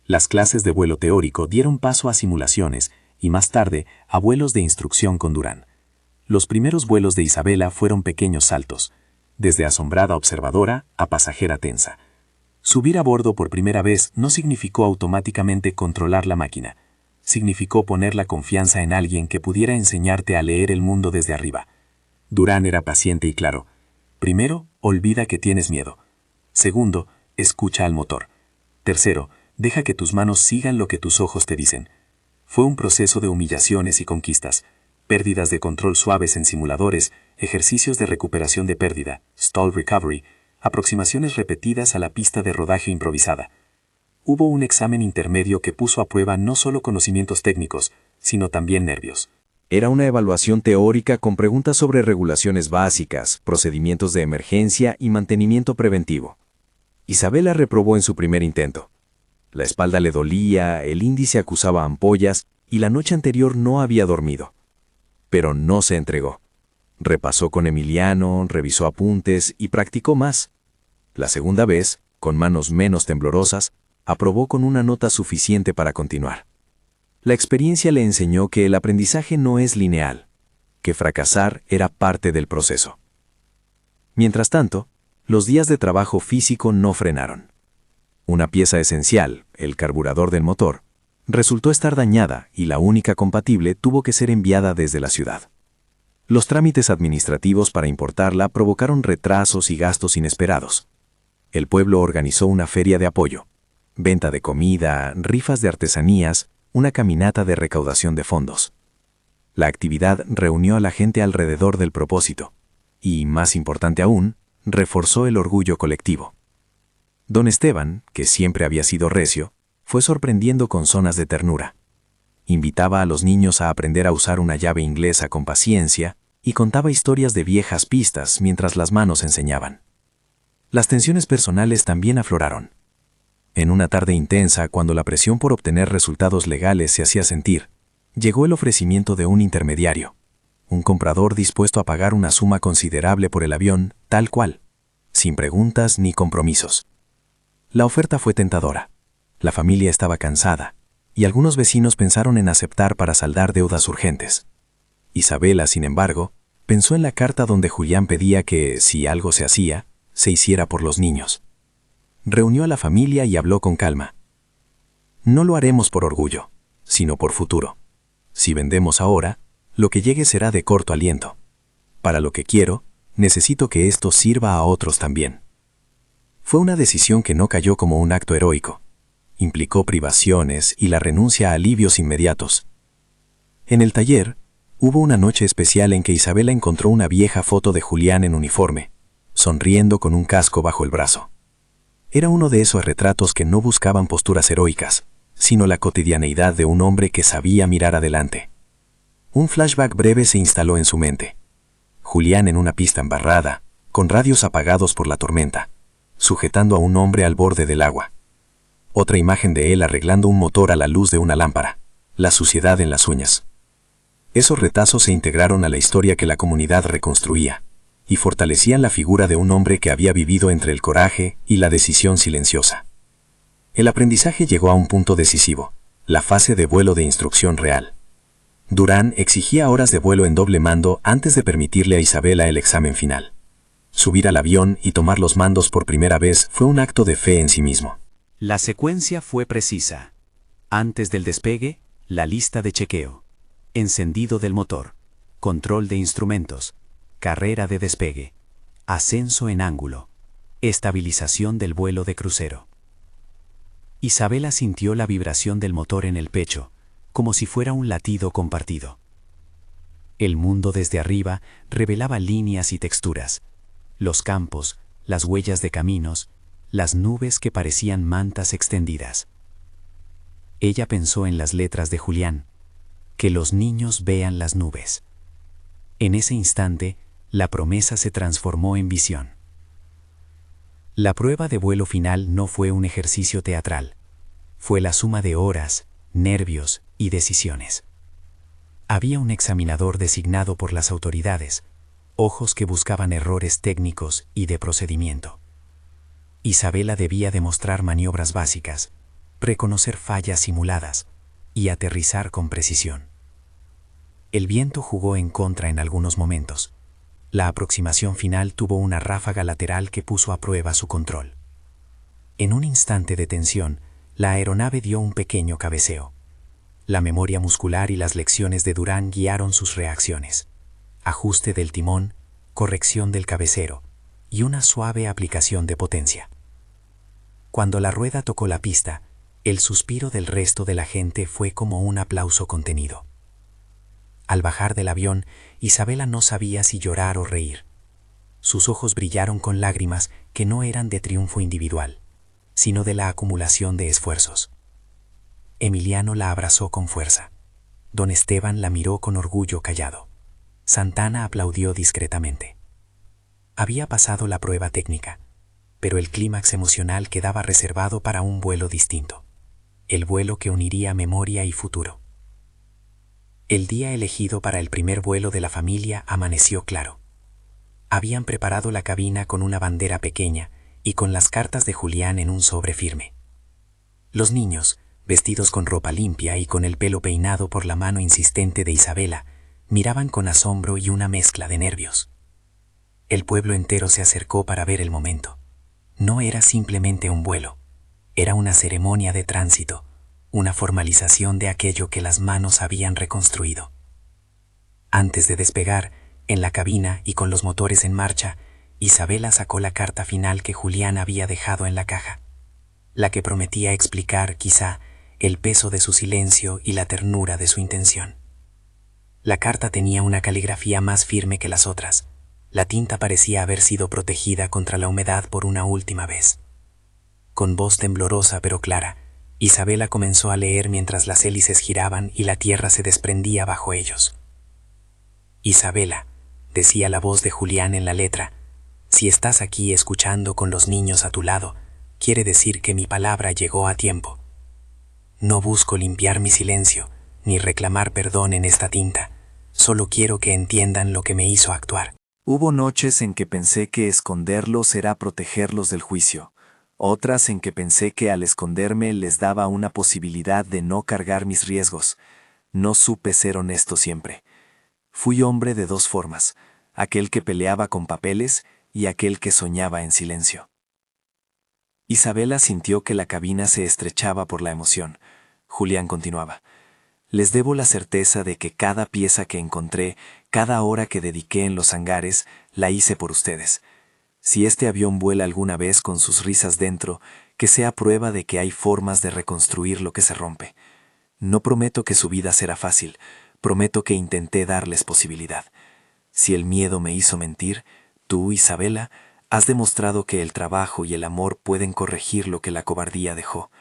Las clases de vuelo teórico dieron paso a simulaciones y más tarde a vuelos de instrucción con Durán. Los primeros vuelos de Isabela fueron pequeños saltos, desde asombrada observadora a pasajera tensa. Subir a bordo por primera vez no significó automáticamente controlar la máquina. Significó poner la confianza en alguien que pudiera enseñarte a leer el mundo desde arriba. Durán era paciente y claro. Primero, olvida que tienes miedo. Segundo, escucha al motor. Tercero, deja que tus manos sigan lo que tus ojos te dicen. Fue un proceso de humillaciones y conquistas, pérdidas de control suaves en simuladores, ejercicios de recuperación de pérdida, stall recovery, aproximaciones repetidas a la pista de rodaje improvisada. Hubo un examen intermedio que puso a prueba no solo conocimientos técnicos, sino también nervios. Era una evaluación teórica con preguntas sobre regulaciones básicas, procedimientos de emergencia y mantenimiento preventivo. Isabela reprobó en su primer intento. La espalda le dolía, el índice acusaba ampollas y la noche anterior no había dormido. Pero no se entregó. Repasó con Emiliano, revisó apuntes y practicó más. La segunda vez, con manos menos temblorosas, aprobó con una nota suficiente para continuar. La experiencia le enseñó que el aprendizaje no es lineal, que fracasar era parte del proceso. Mientras tanto, los días de trabajo físico no frenaron. Una pieza esencial, el carburador del motor, resultó estar dañada y la única compatible tuvo que ser enviada desde la ciudad. Los trámites administrativos para importarla provocaron retrasos y gastos inesperados. El pueblo organizó una feria de apoyo, venta de comida, rifas de artesanías, una caminata de recaudación de fondos. La actividad reunió a la gente alrededor del propósito y, más importante aún, reforzó el orgullo colectivo. Don Esteban, que siempre había sido recio, fue sorprendiendo con zonas de ternura. Invitaba a los niños a aprender a usar una llave inglesa con paciencia y contaba historias de viejas pistas mientras las manos enseñaban. Las tensiones personales también afloraron. En una tarde intensa, cuando la presión por obtener resultados legales se hacía sentir, llegó el ofrecimiento de un intermediario, un comprador dispuesto a pagar una suma considerable por el avión, tal cual, sin preguntas ni compromisos. La oferta fue tentadora. La familia estaba cansada, y algunos vecinos pensaron en aceptar para saldar deudas urgentes. Isabela, sin embargo, pensó en la carta donde Julián pedía que, si algo se hacía, se hiciera por los niños. Reunió a la familia y habló con calma. No lo haremos por orgullo, sino por futuro. Si vendemos ahora, lo que llegue será de corto aliento. Para lo que quiero, necesito que esto sirva a otros también. Fue una decisión que no cayó como un acto heroico. implicó privaciones y la renuncia a alivios inmediatos. En el taller, hubo una noche especial en que Isabela encontró una vieja foto de Julián en uniforme, sonriendo con un casco bajo el brazo. Era uno de esos retratos que no buscaban posturas heroicas, sino la cotidianeidad de un hombre que sabía mirar adelante. Un flashback breve se instaló en su mente. Julián en una pista embarrada, con radios apagados por la tormenta, sujetando a un hombre al borde del agua. Otra imagen de él arreglando un motor a la luz de una lámpara, la suciedad en las uñas. Esos retazos se integraron a la historia que la comunidad reconstruía, y fortalecían la figura de un hombre que había vivido entre el coraje y la decisión silenciosa. El aprendizaje llegó a un punto decisivo, la fase de vuelo de instrucción real. Durán exigía horas de vuelo en doble mando antes de permitirle a Isabela el examen final. Subir al avión y tomar los mandos por primera vez fue un acto de fe en sí mismo. La secuencia fue precisa. Antes del despegue, la lista de chequeo. Encendido del motor. Control de instrumentos. Carrera de despegue. Ascenso en ángulo. Estabilización del vuelo de crucero. Isabela sintió la vibración del motor en el pecho, como si fuera un latido compartido. El mundo desde arriba revelaba líneas y texturas. Los campos, las huellas de caminos, las nubes que parecían mantas extendidas. Ella pensó en las letras de Julián. Que los niños vean las nubes. En ese instante, la promesa se transformó en visión. La prueba de vuelo final no fue un ejercicio teatral. Fue la suma de horas, nervios y decisiones. Había un examinador designado por las autoridades, ojos que buscaban errores técnicos y de procedimiento. Isabela debía demostrar maniobras básicas, reconocer fallas simuladas y aterrizar con precisión. El viento jugó en contra en algunos momentos. La aproximación final tuvo una ráfaga lateral que puso a prueba su control. En un instante de tensión, la aeronave dio un pequeño cabeceo. La memoria muscular y las lecciones de Durán guiaron sus reacciones. Ajuste del timón, corrección del cabecero y una suave aplicación de potencia. Cuando la rueda tocó la pista, el suspiro del resto de la gente fue como un aplauso contenido. Al bajar del avión, Isabela no sabía si llorar o reír. Sus ojos brillaron con lágrimas que no eran de triunfo individual, sino de la acumulación de esfuerzos. Emiliano la abrazó con fuerza. Don Esteban la miró con orgullo callado. Santana aplaudió discretamente. Había pasado la prueba técnica, pero el clímax emocional quedaba reservado para un vuelo distinto, el vuelo que uniría memoria y futuro. El día elegido para el primer vuelo de la familia amaneció claro. Habían preparado la cabina con una bandera pequeña y con las cartas de Julián en un sobre firme. Los niños, vestidos con ropa limpia y con el pelo peinado por la mano insistente de Isabela, miraban con asombro y una mezcla de nervios. El pueblo entero se acercó para ver el momento. No era simplemente un vuelo, era una ceremonia de tránsito, una formalización de aquello que las manos habían reconstruido. Antes de despegar, en la cabina y con los motores en marcha, Isabela sacó la carta final que Julián había dejado en la caja, la que prometía explicar, quizá, el peso de su silencio y la ternura de su intención. La carta tenía una caligrafía más firme que las otras. La tinta parecía haber sido protegida contra la humedad por una última vez. Con voz temblorosa pero clara, Isabela comenzó a leer mientras las hélices giraban y la tierra se desprendía bajo ellos. Isabela, decía la voz de Julián en la letra, si estás aquí escuchando con los niños a tu lado, quiere decir que mi palabra llegó a tiempo. No busco limpiar mi silencio, ni reclamar perdón en esta tinta. Solo quiero que entiendan lo que me hizo actuar. Hubo noches en que pensé que esconderlos era protegerlos del juicio, otras en que pensé que al esconderme les daba una posibilidad de no cargar mis riesgos. No supe ser honesto siempre. Fui hombre de dos formas, aquel que peleaba con papeles y aquel que soñaba en silencio. Isabela sintió que la cabina se estrechaba por la emoción. Julián continuaba. Les debo la certeza de que cada pieza que encontré, cada hora que dediqué en los hangares, la hice por ustedes. Si este avión vuela alguna vez con sus risas dentro, que sea prueba de que hay formas de reconstruir lo que se rompe. No prometo que su vida será fácil, prometo que intenté darles posibilidad. Si el miedo me hizo mentir, tú, Isabela, has demostrado que el trabajo y el amor pueden corregir lo que la cobardía dejó.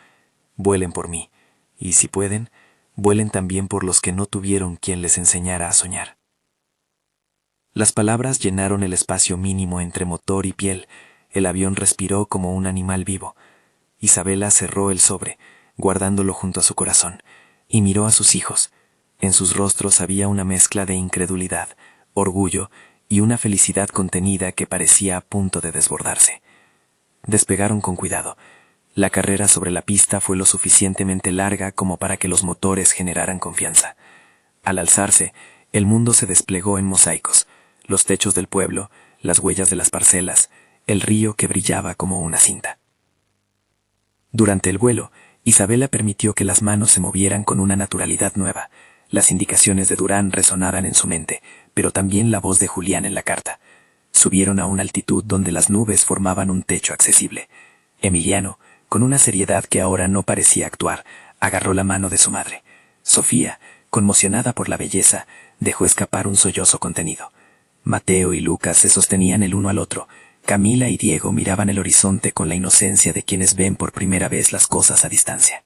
Vuelen por mí, y si pueden, vuelen también por los que no tuvieron quien les enseñara a soñar. Las palabras llenaron el espacio mínimo entre motor y piel. El avión respiró como un animal vivo. Isabela cerró el sobre, guardándolo junto a su corazón, y miró a sus hijos. En sus rostros había una mezcla de incredulidad, orgullo y una felicidad contenida que parecía a punto de desbordarse. Despegaron con cuidado. La carrera sobre la pista fue lo suficientemente larga como para que los motores generaran confianza. Al alzarse, el mundo se desplegó en mosaicos, los techos del pueblo, las huellas de las parcelas, el río que brillaba como una cinta. Durante el vuelo, Isabela permitió que las manos se movieran con una naturalidad nueva. Las indicaciones de Durán resonaban en su mente, pero también la voz de Julián en la carta. Subieron a una altitud donde las nubes formaban un techo accesible. Emiliano, con una seriedad que ahora no parecía actuar, agarró la mano de su madre. Sofía, conmocionada por la belleza, dejó escapar un sollozo contenido. Mateo y Lucas se sostenían el uno al otro. Camila y Diego miraban el horizonte con la inocencia de quienes ven por primera vez las cosas a distancia.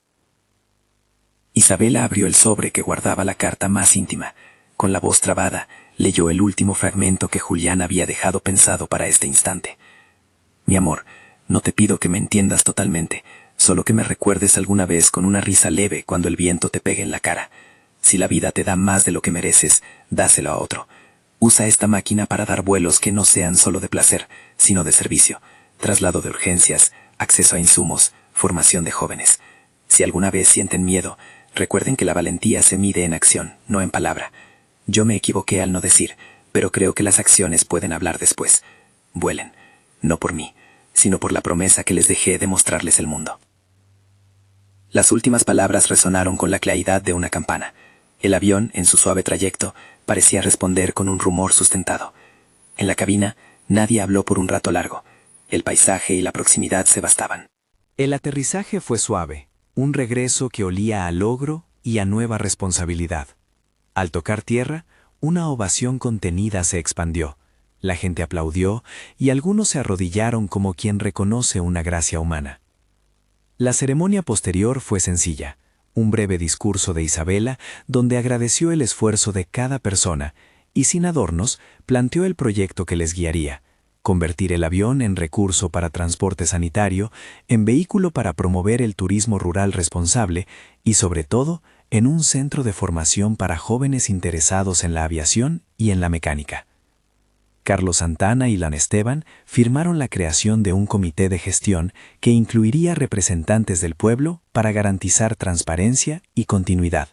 Isabela abrió el sobre que guardaba la carta más íntima. Con la voz trabada, leyó el último fragmento que Julián había dejado pensado para este instante. Mi amor, no te pido que me entiendas totalmente, solo que me recuerdes alguna vez con una risa leve cuando el viento te pegue en la cara. Si la vida te da más de lo que mereces, dáselo a otro. Usa esta máquina para dar vuelos que no sean solo de placer, sino de servicio, traslado de urgencias, acceso a insumos, formación de jóvenes. Si alguna vez sienten miedo, recuerden que la valentía se mide en acción, no en palabra. Yo me equivoqué al no decir, pero creo que las acciones pueden hablar después. Vuelen, no por mí, sino por la promesa que les dejé de mostrarles el mundo. Las últimas palabras resonaron con la claridad de una campana. El avión, en su suave trayecto, parecía responder con un rumor sustentado. En la cabina, nadie habló por un rato largo. El paisaje y la proximidad se bastaban. El aterrizaje fue suave, un regreso que olía a logro y a nueva responsabilidad. Al tocar tierra, una ovación contenida se expandió. La gente aplaudió y algunos se arrodillaron como quien reconoce una gracia humana. La ceremonia posterior fue sencilla. Un breve discurso de Isabela donde agradeció el esfuerzo de cada persona y sin adornos planteó el proyecto que les guiaría: convertir el avión en recurso para transporte sanitario, en vehículo para promover el turismo rural responsable y, sobre todo, en un centro de formación para jóvenes interesados en la aviación y en la mecánica. Carlos Santana y Lan Esteban firmaron la creación de un comité de gestión que incluiría representantes del pueblo para garantizar transparencia y continuidad.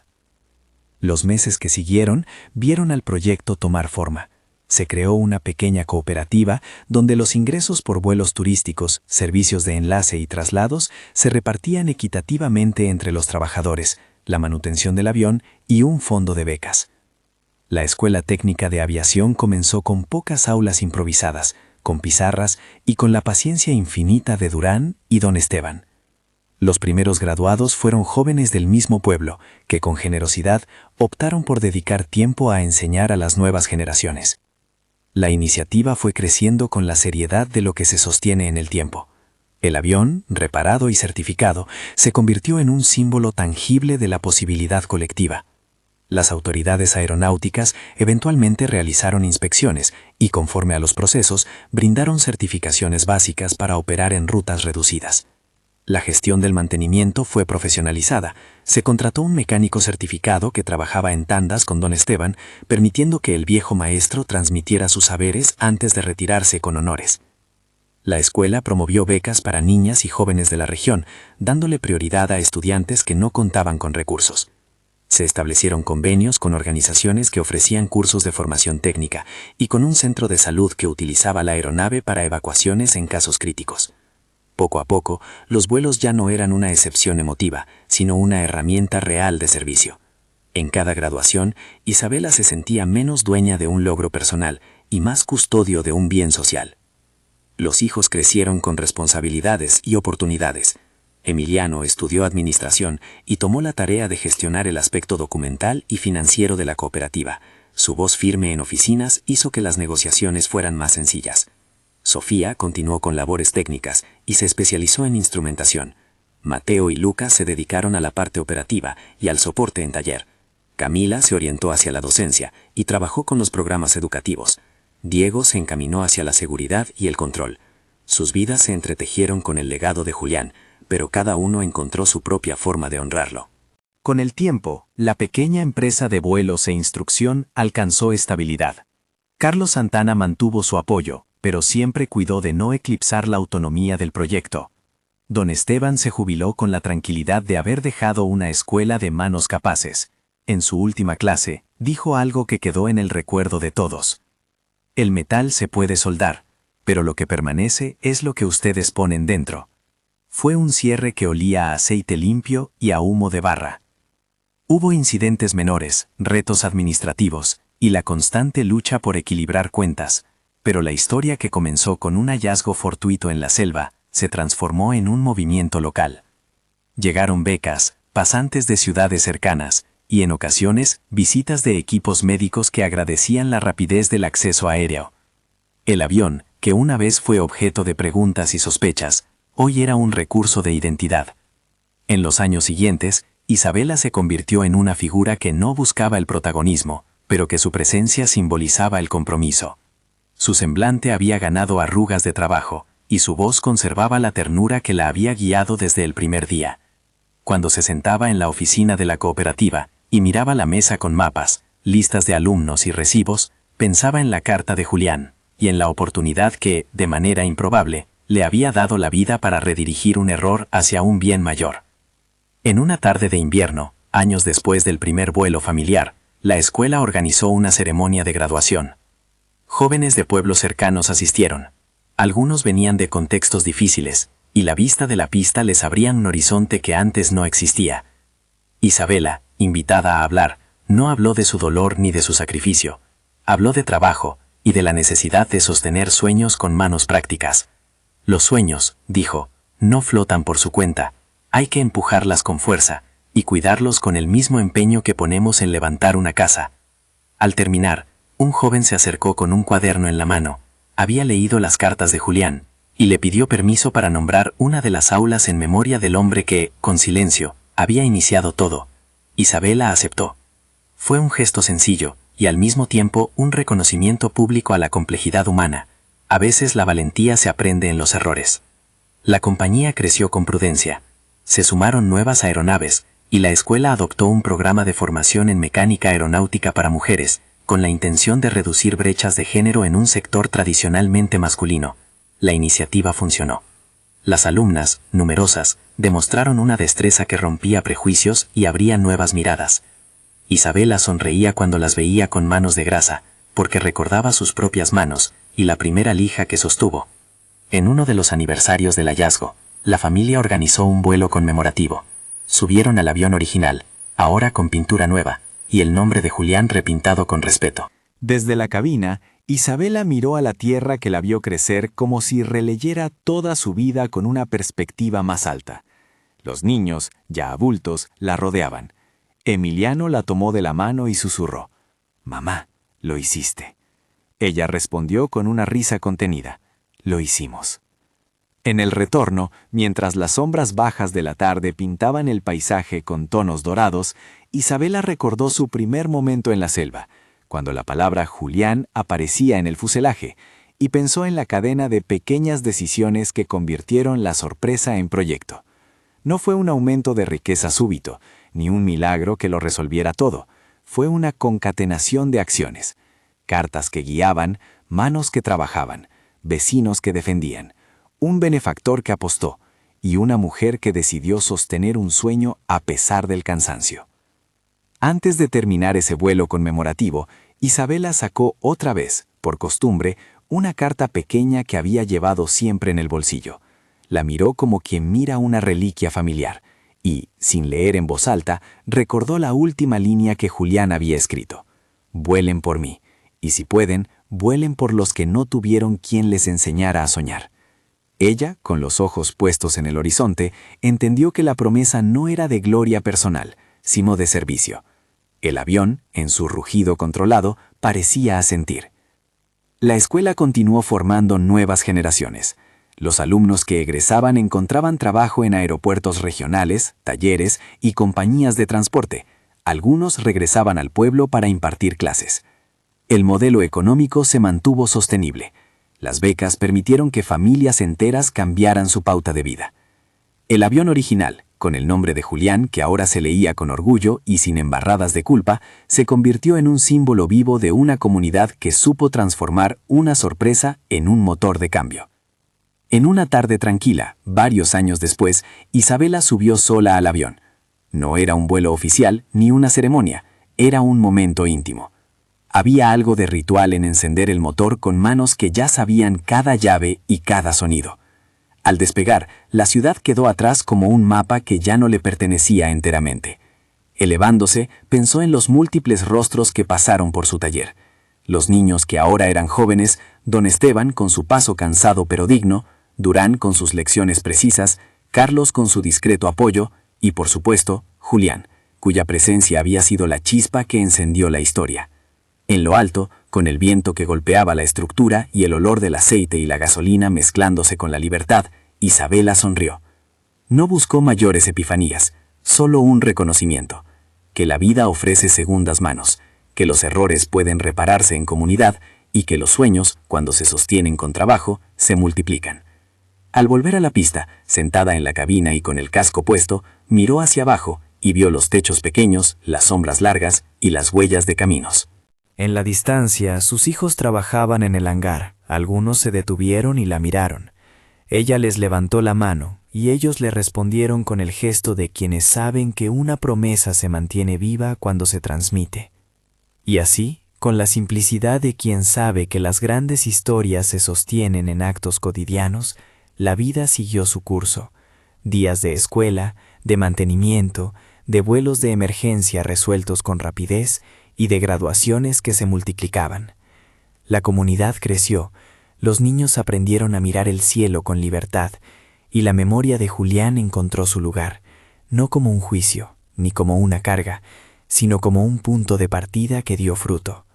Los meses que siguieron vieron al proyecto tomar forma. Se creó una pequeña cooperativa donde los ingresos por vuelos turísticos, servicios de enlace y traslados se repartían equitativamente entre los trabajadores, la manutención del avión y un fondo de becas. La Escuela Técnica de Aviación comenzó con pocas aulas improvisadas, con pizarras y con la paciencia infinita de Durán y don Esteban. Los primeros graduados fueron jóvenes del mismo pueblo, que con generosidad optaron por dedicar tiempo a enseñar a las nuevas generaciones. La iniciativa fue creciendo con la seriedad de lo que se sostiene en el tiempo. El avión, reparado y certificado, se convirtió en un símbolo tangible de la posibilidad colectiva. Las autoridades aeronáuticas eventualmente realizaron inspecciones y, conforme a los procesos, brindaron certificaciones básicas para operar en rutas reducidas. La gestión del mantenimiento fue profesionalizada. Se contrató un mecánico certificado que trabajaba en tandas con don Esteban, permitiendo que el viejo maestro transmitiera sus saberes antes de retirarse con honores. La escuela promovió becas para niñas y jóvenes de la región, dándole prioridad a estudiantes que no contaban con recursos. Se establecieron convenios con organizaciones que ofrecían cursos de formación técnica y con un centro de salud que utilizaba la aeronave para evacuaciones en casos críticos. Poco a poco, los vuelos ya no eran una excepción emotiva, sino una herramienta real de servicio. En cada graduación, Isabela se sentía menos dueña de un logro personal y más custodio de un bien social. Los hijos crecieron con responsabilidades y oportunidades. Emiliano estudió administración y tomó la tarea de gestionar el aspecto documental y financiero de la cooperativa. Su voz firme en oficinas hizo que las negociaciones fueran más sencillas. Sofía continuó con labores técnicas y se especializó en instrumentación. Mateo y Lucas se dedicaron a la parte operativa y al soporte en taller. Camila se orientó hacia la docencia y trabajó con los programas educativos. Diego se encaminó hacia la seguridad y el control. Sus vidas se entretejieron con el legado de Julián, pero cada uno encontró su propia forma de honrarlo. Con el tiempo, la pequeña empresa de vuelos e instrucción alcanzó estabilidad. Carlos Santana mantuvo su apoyo, pero siempre cuidó de no eclipsar la autonomía del proyecto. Don Esteban se jubiló con la tranquilidad de haber dejado una escuela de manos capaces. En su última clase, dijo algo que quedó en el recuerdo de todos. El metal se puede soldar, pero lo que permanece es lo que ustedes ponen dentro. Fue un cierre que olía a aceite limpio y a humo de barra. Hubo incidentes menores, retos administrativos y la constante lucha por equilibrar cuentas, pero la historia que comenzó con un hallazgo fortuito en la selva se transformó en un movimiento local. Llegaron becas, pasantes de ciudades cercanas y en ocasiones visitas de equipos médicos que agradecían la rapidez del acceso aéreo. El avión, que una vez fue objeto de preguntas y sospechas, hoy era un recurso de identidad. En los años siguientes, Isabela se convirtió en una figura que no buscaba el protagonismo, pero que su presencia simbolizaba el compromiso. Su semblante había ganado arrugas de trabajo, y su voz conservaba la ternura que la había guiado desde el primer día. Cuando se sentaba en la oficina de la cooperativa y miraba la mesa con mapas, listas de alumnos y recibos, pensaba en la carta de Julián y en la oportunidad que, de manera improbable, le había dado la vida para redirigir un error hacia un bien mayor. En una tarde de invierno, años después del primer vuelo familiar, la escuela organizó una ceremonia de graduación. Jóvenes de pueblos cercanos asistieron. Algunos venían de contextos difíciles, y la vista de la pista les abría un horizonte que antes no existía. Isabela, invitada a hablar, no habló de su dolor ni de su sacrificio. Habló de trabajo y de la necesidad de sostener sueños con manos prácticas. Los sueños, dijo, no flotan por su cuenta, hay que empujarlas con fuerza y cuidarlos con el mismo empeño que ponemos en levantar una casa. Al terminar, un joven se acercó con un cuaderno en la mano. Había leído las cartas de Julián y le pidió permiso para nombrar una de las aulas en memoria del hombre que, con silencio, había iniciado todo. Isabela aceptó. Fue un gesto sencillo y al mismo tiempo un reconocimiento público a la complejidad humana. A veces la valentía se aprende en los errores. La compañía creció con prudencia. Se sumaron nuevas aeronaves y la escuela adoptó un programa de formación en mecánica aeronáutica para mujeres, con la intención de reducir brechas de género en un sector tradicionalmente masculino. La iniciativa funcionó. Las alumnas, numerosas, demostraron una destreza que rompía prejuicios y abría nuevas miradas. Isabela sonreía cuando las veía con manos de grasa, porque recordaba sus propias manos y la primera lija que sostuvo. En uno de los aniversarios del hallazgo, la familia organizó un vuelo conmemorativo. Subieron al avión original, ahora con pintura nueva, y el nombre de Julián repintado con respeto. Desde la cabina, Isabela miró a la tierra que la vio crecer como si releyera toda su vida con una perspectiva más alta. Los niños, ya adultos, la rodeaban. Emiliano la tomó de la mano y susurró: «Mamá, lo hiciste». Ella respondió con una risa contenida: «Lo hicimos». En el retorno, mientras las sombras bajas de la tarde pintaban el paisaje con tonos dorados, Isabela recordó su primer momento en la selva, cuando la palabra Julián aparecía en el fuselaje, y pensó en la cadena de pequeñas decisiones que convirtieron la sorpresa en proyecto. No fue un aumento de riqueza súbito, ni un milagro que lo resolviera todo. Fue una concatenación de acciones. Cartas que guiaban, manos que trabajaban, vecinos que defendían, un benefactor que apostó y una mujer que decidió sostener un sueño a pesar del cansancio. Antes de terminar ese vuelo conmemorativo, Isabela sacó otra vez, por costumbre, una carta pequeña que había llevado siempre en el bolsillo. La miró como quien mira una reliquia familiar y, sin leer en voz alta, recordó la última línea que Julián había escrito: «Vuelen por mí, y si pueden, vuelen por los que no tuvieron quien les enseñara a soñar». Ella, con los ojos puestos en el horizonte, entendió que la promesa no era de gloria personal, sino de servicio. El avión, en su rugido controlado, parecía asentir. La escuela continuó formando nuevas generaciones. Los alumnos que egresaban encontraban trabajo en aeropuertos regionales, talleres y compañías de transporte. Algunos regresaban al pueblo para impartir clases. El modelo económico se mantuvo sostenible. Las becas permitieron que familias enteras cambiaran su pauta de vida. El avión original, con el nombre de Julián, que ahora se leía con orgullo y sin embarradas de culpa, se convirtió en un símbolo vivo de una comunidad que supo transformar una sorpresa en un motor de cambio. En una tarde tranquila, varios años después, Isabela subió sola al avión. No era un vuelo oficial ni una ceremonia, era un momento íntimo. Había algo de ritual en encender el motor con manos que ya sabían cada llave y cada sonido. Al despegar, la ciudad quedó atrás como un mapa que ya no le pertenecía enteramente. Elevándose, pensó en los múltiples rostros que pasaron por su taller. Los niños que ahora eran jóvenes, don Esteban con su paso cansado pero digno, Durán con sus lecciones precisas, Carlos con su discreto apoyo y, por supuesto, Julián, cuya presencia había sido la chispa que encendió la historia. En lo alto, con el viento que golpeaba la estructura y el olor del aceite y la gasolina mezclándose con la libertad, Isabela sonrió. No buscó mayores epifanías, solo un reconocimiento, que la vida ofrece segundas manos, que los errores pueden repararse en comunidad y que los sueños, cuando se sostienen con trabajo, se multiplican. Al volver a la pista, sentada en la cabina y con el casco puesto, miró hacia abajo y vio los techos pequeños, las sombras largas y las huellas de caminos. En la distancia, sus hijos trabajaban en el hangar. Algunos se detuvieron y la miraron. Ella les levantó la mano, y ellos le respondieron con el gesto de quienes saben que una promesa se mantiene viva cuando se transmite. Y así, con la simplicidad de quien sabe que las grandes historias se sostienen en actos cotidianos, la vida siguió su curso. Días de escuela, de mantenimiento, de vuelos de emergencia resueltos con rapidez y de graduaciones que se multiplicaban. La comunidad creció, los niños aprendieron a mirar el cielo con libertad, y la memoria de Julián encontró su lugar, no como un juicio, ni como una carga, sino como un punto de partida que dio fruto.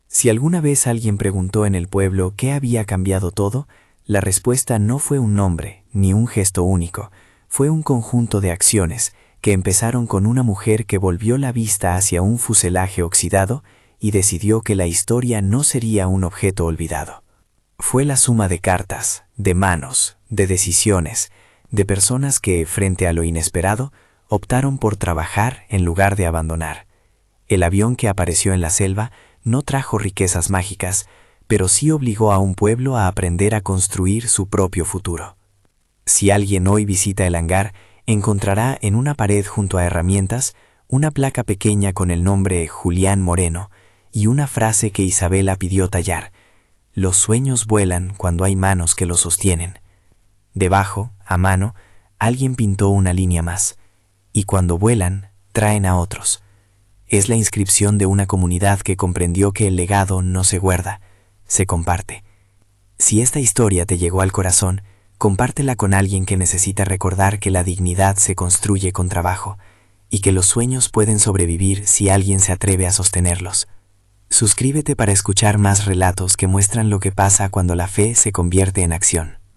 Si alguna vez alguien preguntó en el pueblo qué había cambiado todo, la respuesta no fue un nombre, ni un gesto único, fue un conjunto de acciones que empezaron con una mujer que volvió la vista hacia un fuselaje oxidado y decidió que la historia no sería un objeto olvidado. Fue la suma de cartas, de manos, de decisiones, de personas que, frente a lo inesperado, optaron por trabajar en lugar de abandonar. El avión que apareció en la selva no trajo riquezas mágicas, pero sí obligó a un pueblo a aprender a construir su propio futuro. Si alguien hoy visita el hangar, encontrará en una pared junto a herramientas una placa pequeña con el nombre Julián Moreno y una frase que Isabela pidió tallar: «Los sueños vuelan cuando hay manos que los sostienen». Debajo, a mano, alguien pintó una línea más: «Y cuando vuelan, traen a otros». Es la inscripción de una comunidad que comprendió que el legado no se guarda, se comparte. Si esta historia te llegó al corazón, compártela con alguien que necesita recordar que la dignidad se construye con trabajo y que los sueños pueden sobrevivir si alguien se atreve a sostenerlos. Suscríbete para escuchar más relatos que muestran lo que pasa cuando la fe se convierte en acción.